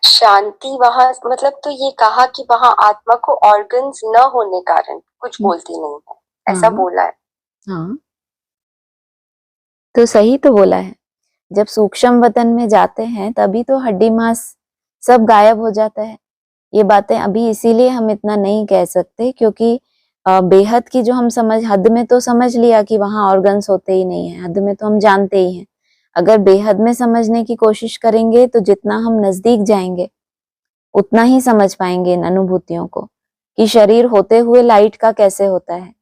शांति वहां, मतलब तो ये कहा कि वहां आत्मा को ऑर्गन्स न होने कारण कुछ बोलती नहीं है, ऐसा हाँ बोला है। हाँ तो सही तो बोला है। जब सूक्ष्म वतन में जाते हैं तभी तो हड्डी मांस सब गायब हो जाता है। ये बातें अभी इसीलिए हम इतना नहीं कह सकते क्योंकि बेहद की जो हम समझ, हद में तो समझ लिया कि वहां ऑर्गन्स होते ही नहीं है, हद में तो हम जानते ही हैं। अगर बेहद में समझने की कोशिश करेंगे तो जितना हम नजदीक जाएंगे उतना ही समझ पाएंगे इन अनुभूतियों को कि शरीर होते हुए लाइट का कैसे होता है।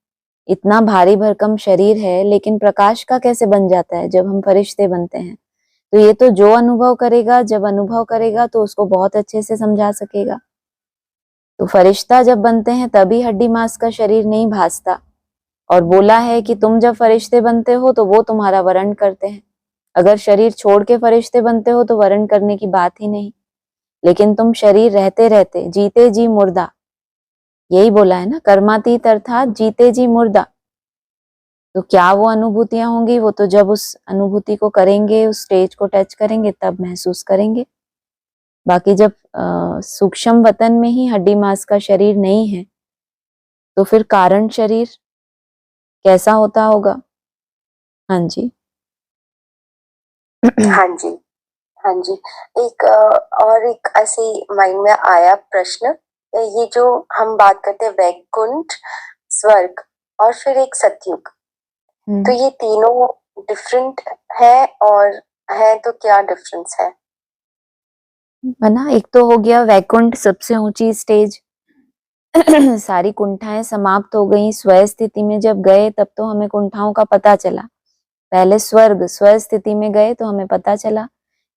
इतना भारी भरकम शरीर है लेकिन प्रकाश का कैसे बन जाता है जब हम फरिश्ते बनते हैं। तो ये तो जो अनुभव करेगा, जब अनुभव करेगा तो उसको बहुत अच्छे से समझा सकेगा। तो फरिश्ता जब बनते हैं तभी हड्डी मांस का शरीर नहीं भासता। और बोला है कि तुम जब फरिश्ते बनते हो तो वो तुम्हारा वरण करते हैं। अगर शरीर छोड़ के फरिश्ते बनते हो तो वरण करने की बात ही नहीं। लेकिन तुम शरीर रहते रहते जीते जी मुर्दा, यही बोला है ना, कर्मातीत अर्थात जीते जी मुर्दा। तो क्या वो अनुभूतियां होंगी, वो तो जब उस अनुभूति को करेंगे, उस स्टेज को टच करेंगे तब महसूस करेंगे। बाकी जब सूक्ष्म वतन में ही हड्डी मांस का शरीर नहीं है तो फिर कारण शरीर कैसा होता होगा। हाँ जी हाँ जी, हाँ जी। एक और एक ऐसे माइंड में आया प्रश्न, ये जो हम बात करते हैं वैकुंठ, स्वर्ग और फिर एक सतयुग, तो ये तीनों डिफरेंट है, और है तो क्या डिफरेंस है? ना, एक तो हो गया वैकुंठ, सबसे ऊंची स्टेज। सारी कुंठाएं समाप्त हो गई, स्व स्थिति में जब गए तब तो हमें कुंठाओं का पता चला। पहले स्वर्ग स्व स्थिति में गए तो हमें पता चला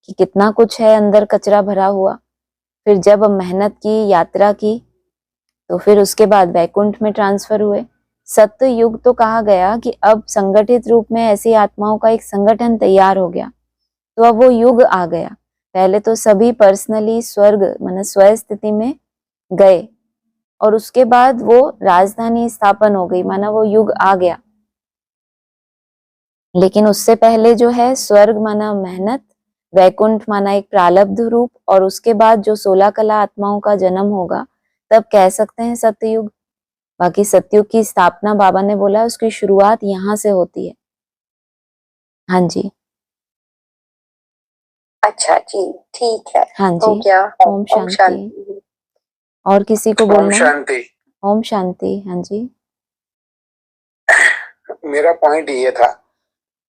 कि कितना कुछ है अंदर कचरा भरा हुआ। फिर जब मेहनत की, यात्रा की, तो फिर उसके बाद वैकुंठ में ट्रांसफर हुए। सत्य युग तो कहा गया कि अब संगठित रूप में ऐसी आत्माओं का एक संगठन तैयार हो गया, तो अब वो युग आ गया। पहले तो सभी पर्सनली स्वर्ग माने स्व स्थिति में गए, और उसके बाद वो राजधानी स्थापन हो गई, माना वो युग आ गया। लेकिन उससे पहले जो है स्वर्ग माना मेहनत, वैकुंठ माना एक प्रारब्ध रूप, और उसके बाद जो 16 कला आत्माओं का जन्म होगा तब कह सकते हैं सत्ययुग। बाकी सतयुग की स्थापना बाबा ने बोला उसकी शुरुआत यहाँ से होती है। हाँ जी। अच्छा जी, ठीक है। हाँ हो जी। गया। ओम शांति। और किसी को ओम बोलना है? शांति। ओम शांति। हाँ जी। मेरा पॉइंट ये था,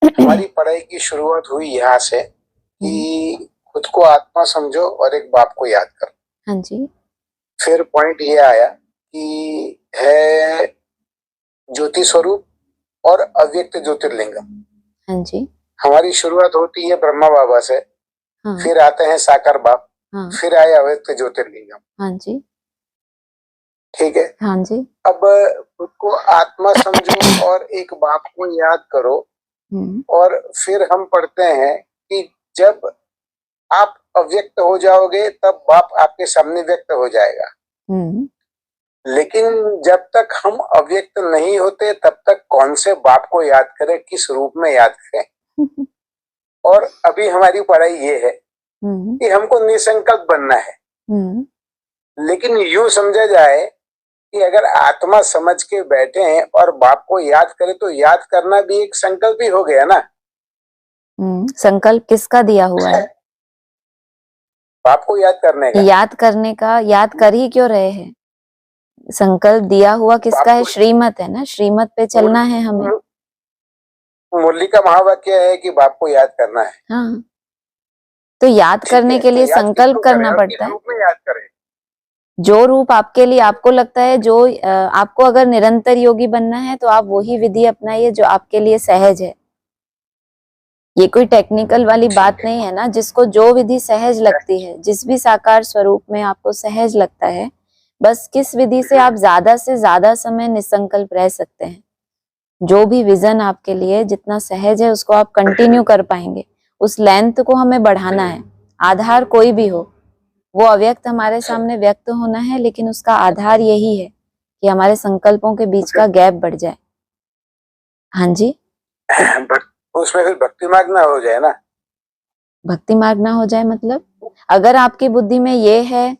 हमारी पढ़ाई की शुरुआत हुई यहाँ से कि खुद को आत्मा समझो और एक बाप को याद करो। हाँ जी। फिर पॉइंट ये आया कि है ज्योति स्वरूप और अव्यक्त ज्योतिर्लिंगम। हाँ जी। हमारी शुरुआत होती है ब्रह्मा बाबा से, हाँ। फिर आते हैं साकार बाप, हाँ। फिर आए अव्यक्त ज्योतिर्लिंगम। हाँ जी। ठीक है। हाँ जी। अब खुद को आत्मा समझो और एक बाप को याद करो। और फिर हम पढ़ते हैं कि जब आप अव्यक्त हो जाओगे तब बाप आपके सामने व्यक्त हो जाएगा। लेकिन जब तक हम अव्यक्त नहीं होते तब तक कौन से बाप को याद करें, किस रूप में याद करें? और अभी हमारी पढ़ाई ये है कि हमको निसंकल्प बनना है। लेकिन यूं समझा जाए कि अगर आत्मा समझ के बैठे हैं और बाप को याद करें तो याद करना भी एक संकल्प ही हो गया ना। संकल्प किसका दिया हुआ है? बाप को याद करने का। याद करने का, याद कर ही क्यों रहे हैं? संकल्प दिया हुआ किसका है? श्रीमत है ना, श्रीमत पे चलना है हमें। मुरली का महावाक्य है कि बाप को याद करना है। हाँ, तो याद करने के लिए संकल्प करना पड़ता है। याद करें जो रूप आपके लिए आपको लगता है, जो आपको अगर निरंतर योगी बनना है तो आप वही विधि अपनाइए जो आपके लिए सहज है। ये कोई टेक्निकल वाली बात नहीं है ना। जिसको जो विधि सहज लगती है, जिस भी साकार स्वरूप में आपको सहज लगता है, बस किस विधि से आप ज्यादा से ज्यादा समय निसंकल्प रह सकते हैं, जो भी विजन आपके लिए जितना सहज है उसको आप कंटिन्यू कर पाएंगे। उस लेंथ को हमें बढ़ाना है। आधार कोई भी हो, वो अव्यक्त हमारे सामने व्यक्त होना है, लेकिन उसका आधार यही है कि हमारे संकल्पों के बीच का गैप बढ़ जाए। हाँ जी। उसमें फिर भक्ति मार्ग ना हो जाए ना। भक्ति मार्ग ना हो जाए मतलब, अगर आपकी बुद्धि में ये है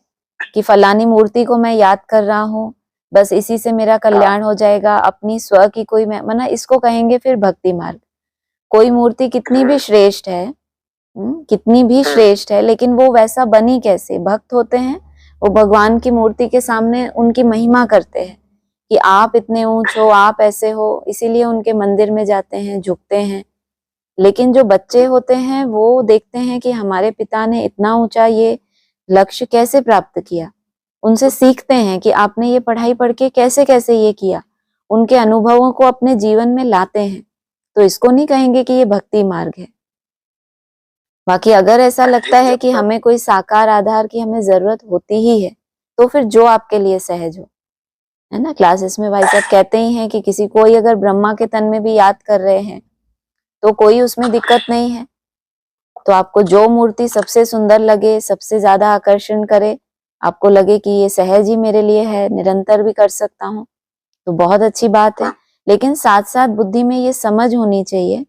कि फलानी मूर्ति को मैं याद कर रहा हूँ, बस इसी से मेरा कल्याण हो जाएगा, अपनी स्व की कोई माना, इसको कहेंगे फिर भक्ति मार्ग। कोई मूर्ति कितनी भी श्रेष्ठ है, कितनी भी श्रेष्ठ है, लेकिन वो वैसा बनी कैसे? भक्त होते हैं, वो भगवान की मूर्ति के सामने उनकी महिमा करते हैं कि आप इतने ऊंच हो, आप ऐसे हो, इसीलिए उनके मंदिर में जाते हैं, झुकते हैं। लेकिन जो बच्चे होते हैं वो देखते हैं कि हमारे पिता ने इतना ऊंचा ये लक्ष्य कैसे प्राप्त किया। उनसे सीखते हैं कि आपने ये पढ़ाई पढ़ के कैसे कैसे ये किया, उनके अनुभवों को अपने जीवन में लाते हैं। तो इसको नहीं कहेंगे कि ये भक्ति मार्ग है। बाकी अगर ऐसा लगता है कि हमें कोई साकार आधार की हमें जरूरत होती ही है, तो फिर जो आपके लिए सहज हो, है ना। क्लासेस में भाई साहब कहते ही हैं कि किसी कोई अगर ब्रह्मा के तन में भी याद कर रहे हैं तो कोई उसमें दिक्कत नहीं है। तो आपको जो मूर्ति सबसे सुंदर लगे, सबसे ज्यादा आकर्षण करे, आपको लगे कि ये सहज ही मेरे लिए है, निरंतर भी कर सकता हूँ, तो बहुत अच्छी बात है। लेकिन साथ साथ बुद्धि में ये समझ होनी चाहिए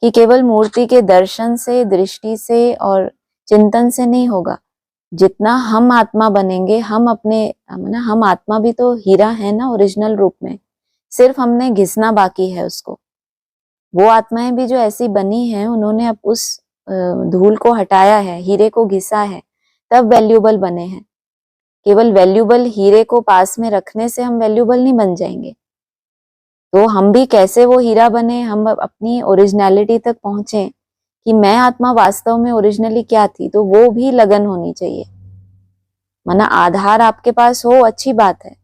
कि केवल मूर्ति के दर्शन से, दृष्टि से और चिंतन से नहीं होगा। जितना हम आत्मा बनेंगे, हम अपने हम आत्मा भी तो हीरा है ना ओरिजिनल रूप में, सिर्फ हमने घिसना बाकी है उसको। वो आत्माएं भी जो ऐसी बनी हैं, उन्होंने अब उस धूल को हटाया है, हीरे को घिसा है, तब वैल्यूबल बने हैं। केवल वैल्यूबल हीरे को पास में रखने से हम वैल्यूबल नहीं बन जाएंगे। तो हम भी कैसे वो हीरा बने, हम अपनी ओरिजिनलिटी तक पहुंचे कि मैं आत्मा वास्तव में ओरिजिनली क्या थी। तो वो भी लगन होनी चाहिए। माना आधार आपके पास हो अच्छी बात है,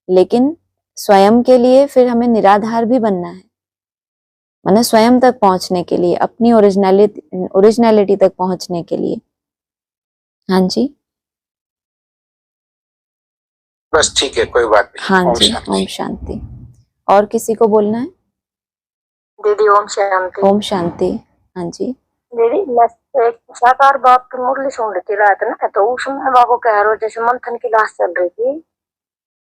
लेकिन स्वयं के लिए फिर हमें निराधार भी बनना है। माना स्वयं तक पहुंचने के लिए, अपनी ओरिजिनलिटी तक पहुंचने के लिए। हाँ जी, बस ठीक है, कोई बात नहीं। हाँ ओम जी, शांति। ओम शांति। और किसी को बोलना है? दीदी ओम शांति। ओम शांति। हाँ जी, दीदी मैं एक साकार बाप की मुरली सुन रही थी रात ना, तो उसमें बाबू कह रहे हो जैसे मंथन की क्लास चल रही थी,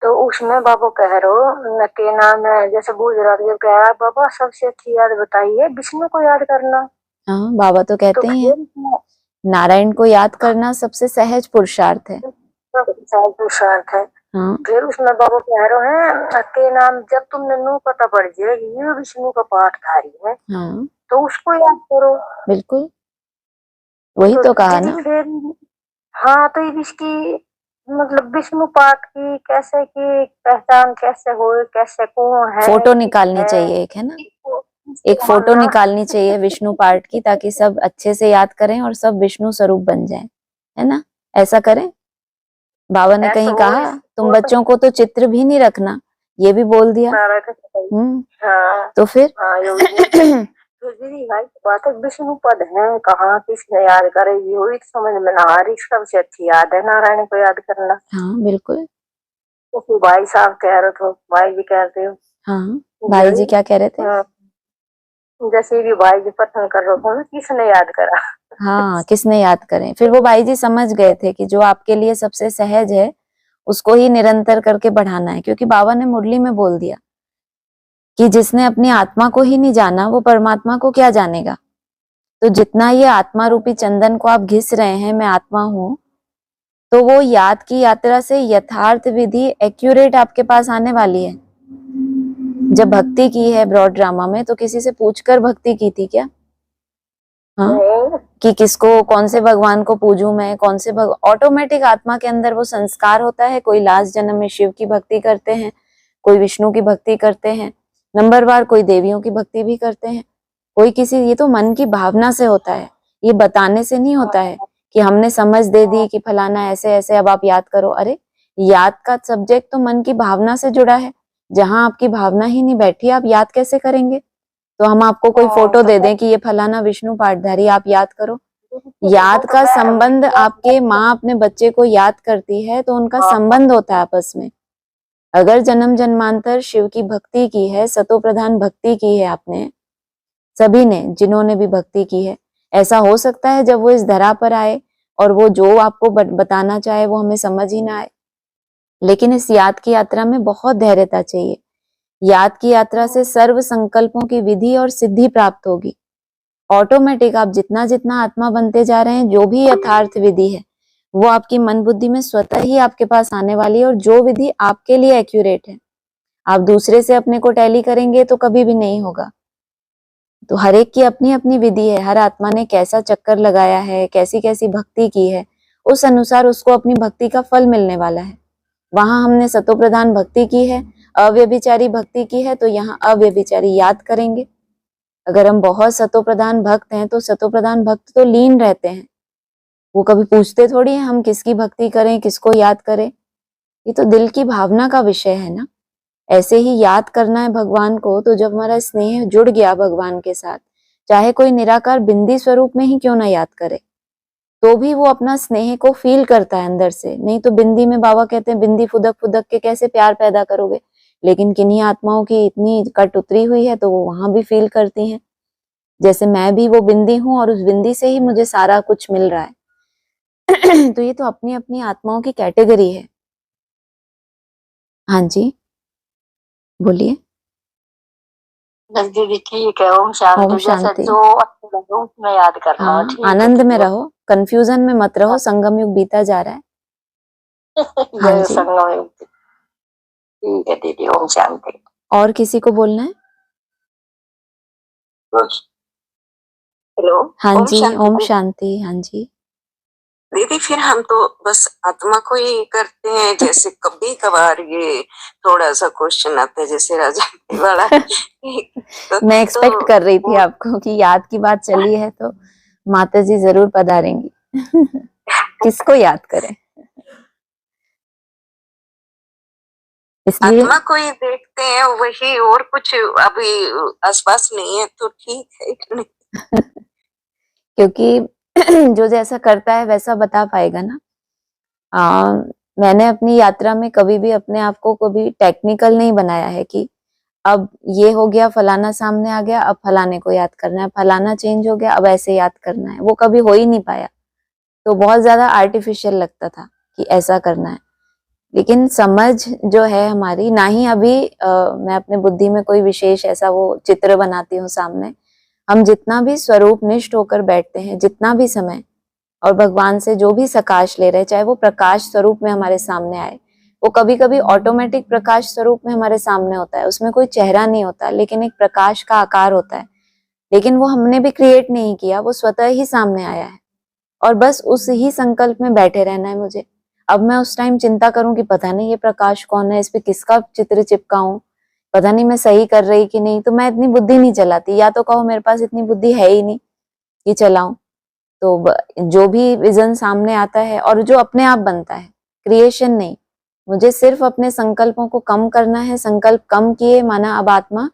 तो उसमें बाबू कह रहे हो न के नाम है जैसे गुजरात जब कह रहा बाबा सबसे अच्छी याद बताइए विष्णु को याद करना। हाँ बाबा तो तो कहते ही हैं नारायण को याद करना सबसे सहज पुरुषार्थ है। पुरुषार्थ है। हाँ, फिर उसमें बाबू कह रहे हैं के नाम जब तुमने नू पता पड़ जाएगी ये विष्णु का पाठधारी है, हाँ तो उसको याद करो। बिल्कुल, वही तो कहा दीदी ना। फिर हाँ, तो ये इसकी मतलब विष्णु पाठ की कैसे की पहचान कैसे हो, कैसे कौन है फोटो निकालनी चाहिए एक, है ना, एक फोटो निकालनी चाहिए विष्णु पाठ की, ताकि सब अच्छे से याद करें और सब विष्णु स्वरूप बन जाएं, है ना। ऐसा करें। बाबा ने कहीं कहा तुम बच्चों को तो चित्र भी नहीं रखना, ये भी बोल दिया। हाँ, तो फिर तो दीदी भाई बात है विष्णु पद है कहाँ किसने याद करेगी, वही तो समझ में ना आ रही। सबसे अच्छी याद है नारायण को याद करना। हाँ बिल्कुल। तो भाई साहब कह रहे थे, भाई भी कहते हो। हाँ भाई जी क्या कह रहे थे? जैसे भी भाई जी पसंद कर रहे हो ना, किसने याद करा। हाँ किसने याद करें। फिर वो भाई जी समझ गए थे कि जो आपके लिए सबसे सहज है उसको ही निरंतर करके बढ़ाना है, क्योंकि बाबा ने मुरली में बोल दिया कि जिसने अपनी आत्मा को ही नहीं जाना वो परमात्मा को क्या जानेगा। तो जितना ये आत्मा रूपी चंदन को आप घिस रहे हैं मैं आत्मा हूं, तो वो याद की यात्रा से यथार्थ विधि एक्यूरेट आपके पास आने वाली है। जब भक्ति की है ब्रॉड ड्रामा में, तो किसी से पूछकर भक्ति की थी क्या? हाँ, कि किसको कौन से भगवान को पूजूं मैं, कौन से ऑटोमेटिक आत्मा के अंदर वो संस्कार होता है। कोई लास्ट जन्म में शिव की भक्ति करते हैं, कोई विष्णु की भक्ति करते हैं, नंबरवार कोई देवियों की भक्ति भी करते हैं, कोई किसी। ये तो मन की भावना से होता है, ये बताने से नहीं होता है कि हमने समझ दे दी कि फलाना ऐसे ऐसे अब आप याद करो। अरे याद का सब्जेक्ट तो मन की भावना से जुड़ा है। जहां आपकी भावना ही नहीं बैठी आप याद कैसे करेंगे? तो हम आपको कोई फोटो दे दें कि ये फलाना विष्णु पाठधारी आप याद करो। याद का संबंध आपके माँ अपने बच्चे को याद करती है तो उनका संबंध होता है आपस में। अगर जन्म जन्मांतर शिव की भक्ति की है, सतो प्रधान भक्ति की है आपने, सभी ने जिन्होंने भी भक्ति की है, ऐसा हो सकता है जब वो इस धरा पर आए और वो जो आपको बताना चाहे वो हमें समझ ही ना आए। लेकिन इस याद की यात्रा में बहुत धैर्यता चाहिए। याद की यात्रा से सर्व संकल्पों की विधि और सिद्धि प्राप्त होगी। ऑटोमेटिक आप जितना जितना आत्मा बनते जा रहे हैं, जो भी यथार्थ विधि है वो आपकी मन बुद्धि में स्वतः ही आपके पास आने वाली है। और जो विधि आपके लिए एक्यूरेट है, आप दूसरे से अपने को टैली करेंगे तो कभी भी नहीं होगा। तो हर एक की अपनी अपनी विधि है, हर आत्मा ने कैसा चक्कर लगाया है, कैसी कैसी भक्ति की है, उस अनुसार उसको अपनी भक्ति का फल मिलने वाला है। वहां हमने सतो प्रधान भक्ति की है, अव्यभिचारी भक्ति की है, तो यहाँ अव्यभिचारी याद करेंगे। अगर हम बहुत सतो प्रधान भक्त हैं तो सतो प्रधान भक्त तो लीन रहते हैं, वो कभी पूछते थोड़ी हैं हम किसकी भक्ति करें, किसको याद करें। ये तो दिल की भावना का विषय है ना। ऐसे ही याद करना है भगवान को। तो जब हमारा स्नेह जुड़ गया भगवान के साथ, चाहे कोई निराकार बिंदी स्वरूप में ही क्यों ना याद करे, तो भी वो अपना स्नेह को फील करता है अंदर से। नहीं तो बिंदी में बाबा कहते हैं बिंदी फुदक फुदक के कैसे प्यार पैदा करोगे। लेकिन किन्हीं आत्माओं की इतनी कट उतरी हुई है तो वो वहां भी फील करती हैं। जैसे मैं भी वो बिंदी हूं और उस बिंदी से ही मुझे सारा कुछ मिल रहा है। तो ये तो अपनी अपनी आत्माओं की कैटेगरी है। हाँ जी बोलिए। बस दीदी ठीक है। ओम शांति। ओम जैसे शांति। जो अच्छे लगे उसमें याद करना। हाँ ठीक है आनंद में दीदी। रहो, कंफ्यूजन में मत रहो, संगम युग बीता जा रहा है। हाँ जय जी। संगम युग। ठीक है दीदी ओम शांति। और किसी को बोलना है? हेलो। हाँ ओम जी ओम शांति। शांति। हाँ जी। दीदी फिर हम तो बस आत्मा को ही करते हैं, जैसे कभी कभार ये थोड़ा सा क्वेश्चन आता है जैसे राजा वाला मैं एक्सपेक्ट कर रही थी वो आपको कि याद की बात चली है तो माता जी जरूर पधारेंगी। किसको याद करें, इसलिए आत्मा को ही देखते हैं वही, और कुछ अभी आसपास नहीं है तो ठीक है। क्योंकि जो जैसा करता है वैसा बता पाएगा ना। मैंने अपनी यात्रा में कभी भी अपने आप को कभी टेक्निकल नहीं बनाया है कि अब ये हो गया, फलाना सामने आ गया, अब फलाने को याद करना है, फलाना चेंज हो गया, अब ऐसे याद करना है। वो कभी हो ही नहीं पाया, तो बहुत ज्यादा आर्टिफिशियल लगता था कि ऐसा करना है। लेकिन समझ जो है हमारी, ना ही अभी मैं अपने बुद्धि में कोई विशेष ऐसा वो चित्र बनाती हूँ सामने। हम जितना भी स्वरूप निष्ठ होकर बैठते हैं, जितना भी समय, और भगवान से जो भी सकाश ले रहे, चाहे वो प्रकाश स्वरूप में हमारे सामने आए, वो कभी कभी ऑटोमेटिक प्रकाश स्वरूप में हमारे सामने होता है। उसमें कोई चेहरा नहीं होता, लेकिन एक प्रकाश का आकार होता है। लेकिन वो हमने भी क्रिएट नहीं किया, वो स्वतः ही सामने आया है। और बस उस ही संकल्प में बैठे रहना है मुझे। अब मैं उस टाइम चिंता करूं कि पता नहीं ये प्रकाश कौन है, इस पे किसका चित्र चिपकाऊं, पता नहीं मैं सही कर रही कि नहीं, तो मैं इतनी बुद्धि नहीं चलाती। या तो कहो मेरे पास इतनी बुद्धि है ही नहीं कि चलाऊं। तो जो भी विजन सामने आता है और जो अपने आप बनता है, क्रिएशन नहीं, मुझे सिर्फ अपने संकल्पों को कम करना है। संकल्प कम किए माना अब आत्मा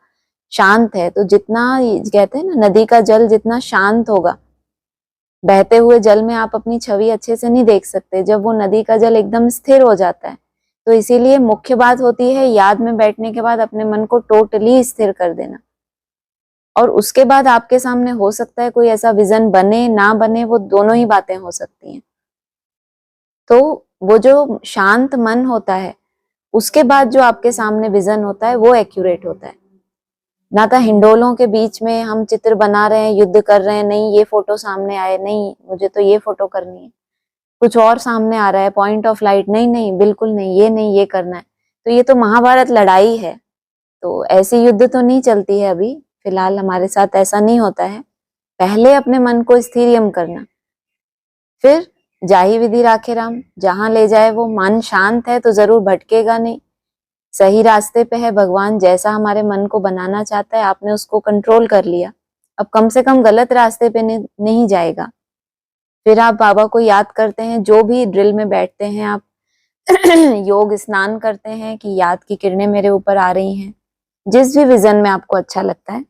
शांत है। तो जितना कहते हैं ना, नदी का जल जितना शांत होगा, बहते हुए जल में आप अपनी छवि अच्छे से नहीं देख सकते जब वो नदी का जल एकदम स्थिर हो जाता है। तो इसीलिए मुख्य बात होती है याद में बैठने के बाद अपने मन को टोटली स्थिर कर देना। और उसके बाद आपके सामने हो सकता है कोई ऐसा विजन बने ना बने, वो दोनों ही बातें हो सकती हैं। तो वो जो शांत मन होता है, उसके बाद जो आपके सामने विजन होता है वो एक्यूरेट होता है। ना तो हिंडोलों के बीच में हम चित्र बना रहे हैं, युद्ध कर रहे हैं, नहीं ये फोटो सामने आए, नहीं मुझे तो ये फोटो करनी है, कुछ और सामने आ रहा है, पॉइंट ऑफ लाइट, नहीं नहीं बिल्कुल नहीं, ये नहीं, ये करना है। तो ये तो महाभारत लड़ाई है। तो ऐसी युद्ध तो नहीं चलती है अभी फिलहाल, हमारे साथ ऐसा नहीं होता है। पहले अपने मन को स्थिरियम करना, फिर जाहि विधि राखे राम, जहां ले जाए वो। मन शांत है तो जरूर भटकेगा नहीं, सही रास्ते पे है भगवान। जैसा हमारे मन को बनाना चाहता है, आपने उसको कंट्रोल कर लिया, अब कम से कम गलत रास्ते पे नहीं जाएगा। फिर आप बाबा को याद करते हैं, जो भी ड्रिल में बैठते हैं आप योग स्नान करते हैं कि याद की किरणें मेरे ऊपर आ रही हैं, जिस भी विजन में आपको अच्छा लगता है।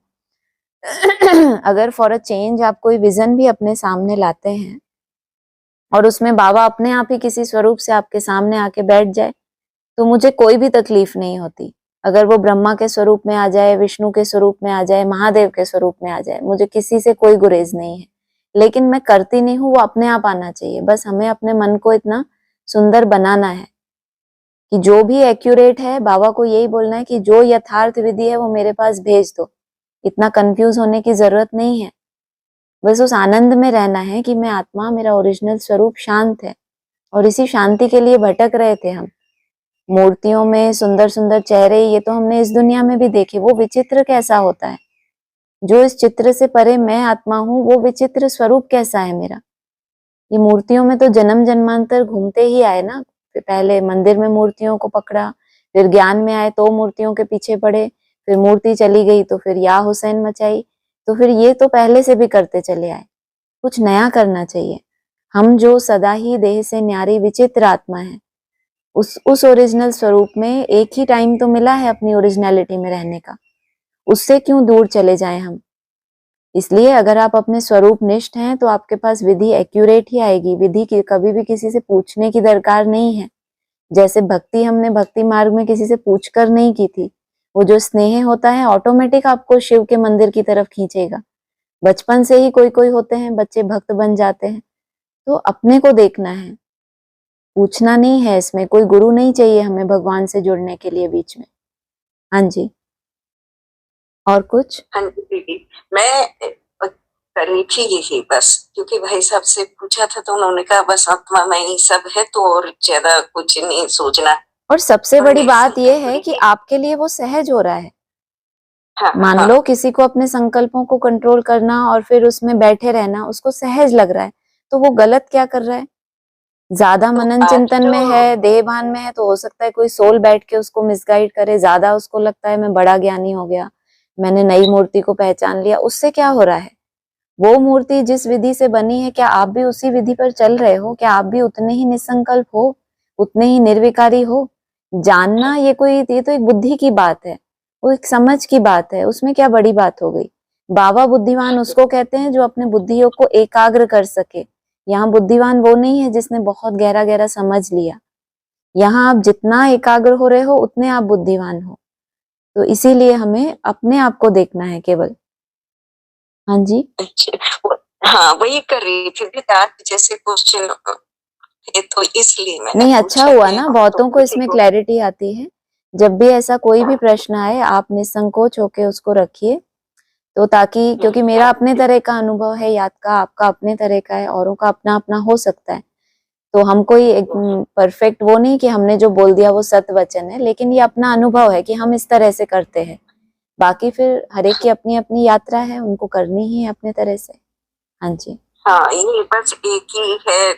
अगर फॉर अ चेंज आप कोई विजन भी अपने सामने लाते हैं और उसमें बाबा अपने आप ही किसी स्वरूप से आपके सामने आके बैठ जाए, तो मुझे कोई भी तकलीफ नहीं होती। अगर वो ब्रह्मा के स्वरूप में आ जाए, विष्णु के स्वरूप में आ जाए, महादेव के स्वरूप में आ जाए, मुझे किसी से कोई गुरेज नहीं है। लेकिन मैं करती नहीं हूँ, वो अपने आप आना चाहिए। बस हमें अपने मन को इतना सुंदर बनाना है कि जो भी एक्यूरेट है, बाबा को यही बोलना है कि जो यथार्थ विधि है वो मेरे पास भेज दो। इतना कंफ्यूज होने की जरूरत नहीं है। बस उस आनंद में रहना है कि मैं आत्मा, मेरा ओरिजिनल स्वरूप शांत है। और इसी शांति के लिए भटक रहे थे हम। मूर्तियों में सुंदर सुंदर चेहरे, ये तो हमने इस दुनिया में भी देखे, वो विचित्र कैसा होता है। जो इस चित्र से परे मैं आत्मा हूँ, वो विचित्र स्वरूप कैसा है मेरा। ये मूर्तियों में तो जन्म जन्मांतर घूमते ही आए ना। पहले मंदिर में मूर्तियों को पकड़ा, फिर ज्ञान में आए तो मूर्तियों के पीछे पड़े, फिर मूर्ति चली गई तो फिर या हुसैन मचाई। तो फिर ये तो पहले से भी करते चले आए। कुछ नया करना चाहिए। हम जो सदा ही देह से न्यारी विचित्र आत्मा है, उस ओरिजिनल स्वरूप में एक ही टाइम तो मिला है अपनी ओरिजिनलिटी में रहने का, उससे क्यों दूर चले जाएं हम। इसलिए अगर आप अपने स्वरूप निष्ठ हैं तो आपके पास विधि एक्यूरेट ही आएगी। विधि की कभी भी किसी से पूछने की दरकार नहीं है। जैसे भक्ति हमने भक्ति मार्ग में किसी से पूछकर नहीं की थी। वो जो स्नेह होता है ऑटोमेटिक आपको शिव के मंदिर की तरफ खींचेगा। बचपन से ही कोई कोई होते हैं बच्चे भक्त बन जाते हैं। तो अपने को देखना है, पूछना नहीं है। इसमें कोई गुरु नहीं चाहिए हमें भगवान से जुड़ने के लिए बीच में। हाँ जी, और कुछ? हाँ जी दीदी, मैं करनी थी यही बस, क्योंकि भाई साहब से पूछा था तो उन्होंने कहा बस आत्मा में ही सब है, तो और ज्यादा कुछ नहीं सोचना। और सबसे बड़ी बात यह है कि आपके लिए वो सहज हो रहा है। हाँ, मान हाँ, लो किसी को अपने संकल्पों को कंट्रोल करना और फिर उसमें बैठे रहना उसको सहज लग रहा है, तो वो गलत क्या कर रहा है? ज्यादा मनन आज चिंतन में तो है, देह भान में है, तो हो सकता है कोई सोल बैठ के उसको मिसगाइड करे, ज्यादा उसको लगता है मैं बड़ा ज्ञानी हो गया, मैंने नई मूर्ति को पहचान लिया। उससे क्या हो रहा है? वो मूर्ति जिस विधि से बनी है, क्या आप भी उसी विधि पर चल रहे हो? क्या आप भी उतने ही निसंकल्प हो, उतने ही निर्विकारी हो? जानना ये तो एक बुद्धि की बात है, वो एक समझ की बात है, उसमें क्या बड़ी बात हो गई? बाबा बुद्धिमान उसको कहते हैं जो अपने बुद्धियों को एकाग्र कर सके। यहाँ बुद्धिमान वो नहीं है जिसने बहुत गहरा गहरा समझ लिया। यहाँ आप जितना एकाग्र हो रहे हो उतने आप बुद्धिमान हो। तो इसीलिए हमें अपने आप को देखना है केवल। हाँ जी। हाँ, वही कर रही थी विदात जैसे क्वेश्चन थे, तो इसलिए मैंने नहीं, अच्छा पूछा हुआ कि ना, तो बहुतों को किसी इसमें क्लैरिटी आती है। जब भी ऐसा कोई भी प्रश्न आए, आप निसंकोच होके उसको रखिए, तो ताकि, क्योंकि मेरा अपने तरह का अनुभव है याद का, आपका अपने तरह का है, औरों का अपना अपना हो सकता है। तो हम कोई एक परफेक्ट वो नहीं कि हमने जो बोल दिया वो सत्य वचन है, लेकिन ये अपना अनुभव है कि हम इस तरह से करते हैं। बाकी फिर हर एक की अपनी अपनी यात्रा है, उनको करनी ही है अपने तरह से। हाँ जी। हाँ, ये बस एक ही है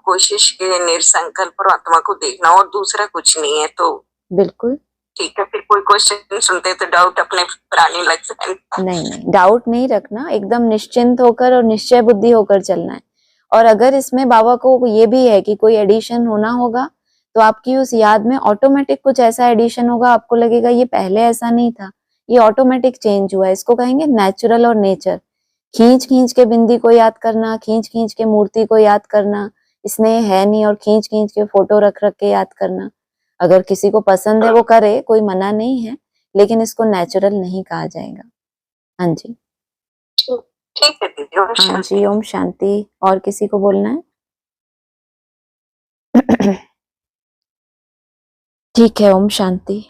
कोशिश के निरसंकल्प और आत्मा को देखना, और दूसरा कुछ नहीं है। तो बिल्कुल ठीक है, फिर कोई क्वेश्चन सुनते तो डाउट अपने प्राणी लग जाए। नहीं, डाउट नहीं रखना, एकदम निश्चिंत होकर और निश्चय बुद्धि होकर चलना है। और अगर इसमें बाबा को ये भी है कि कोई एडिशन होना होगा, तो आपकी उस याद में ऑटोमेटिक कुछ ऐसा एडिशन होगा, आपको लगेगा ये पहले ऐसा नहीं था, ये ऑटोमेटिक चेंज हुआ है। इसको कहेंगे नेचुरल और नेचर। खींच खींच के बिंदी को याद करना, खींच खींच के मूर्ति को याद करना, इसने है नहीं, और खींच खींच के फोटो रख रख के याद करना। अगर किसी को पसंद है वो करे, कोई मना नहीं है, लेकिन इसको नेचुरल नहीं कहा जाएगा। हाँ जी। ठीक है दीदी, ओम हाँ शांति। जी, ओम शांति। और किसी को बोलना है? ठीक है, ओम शांति।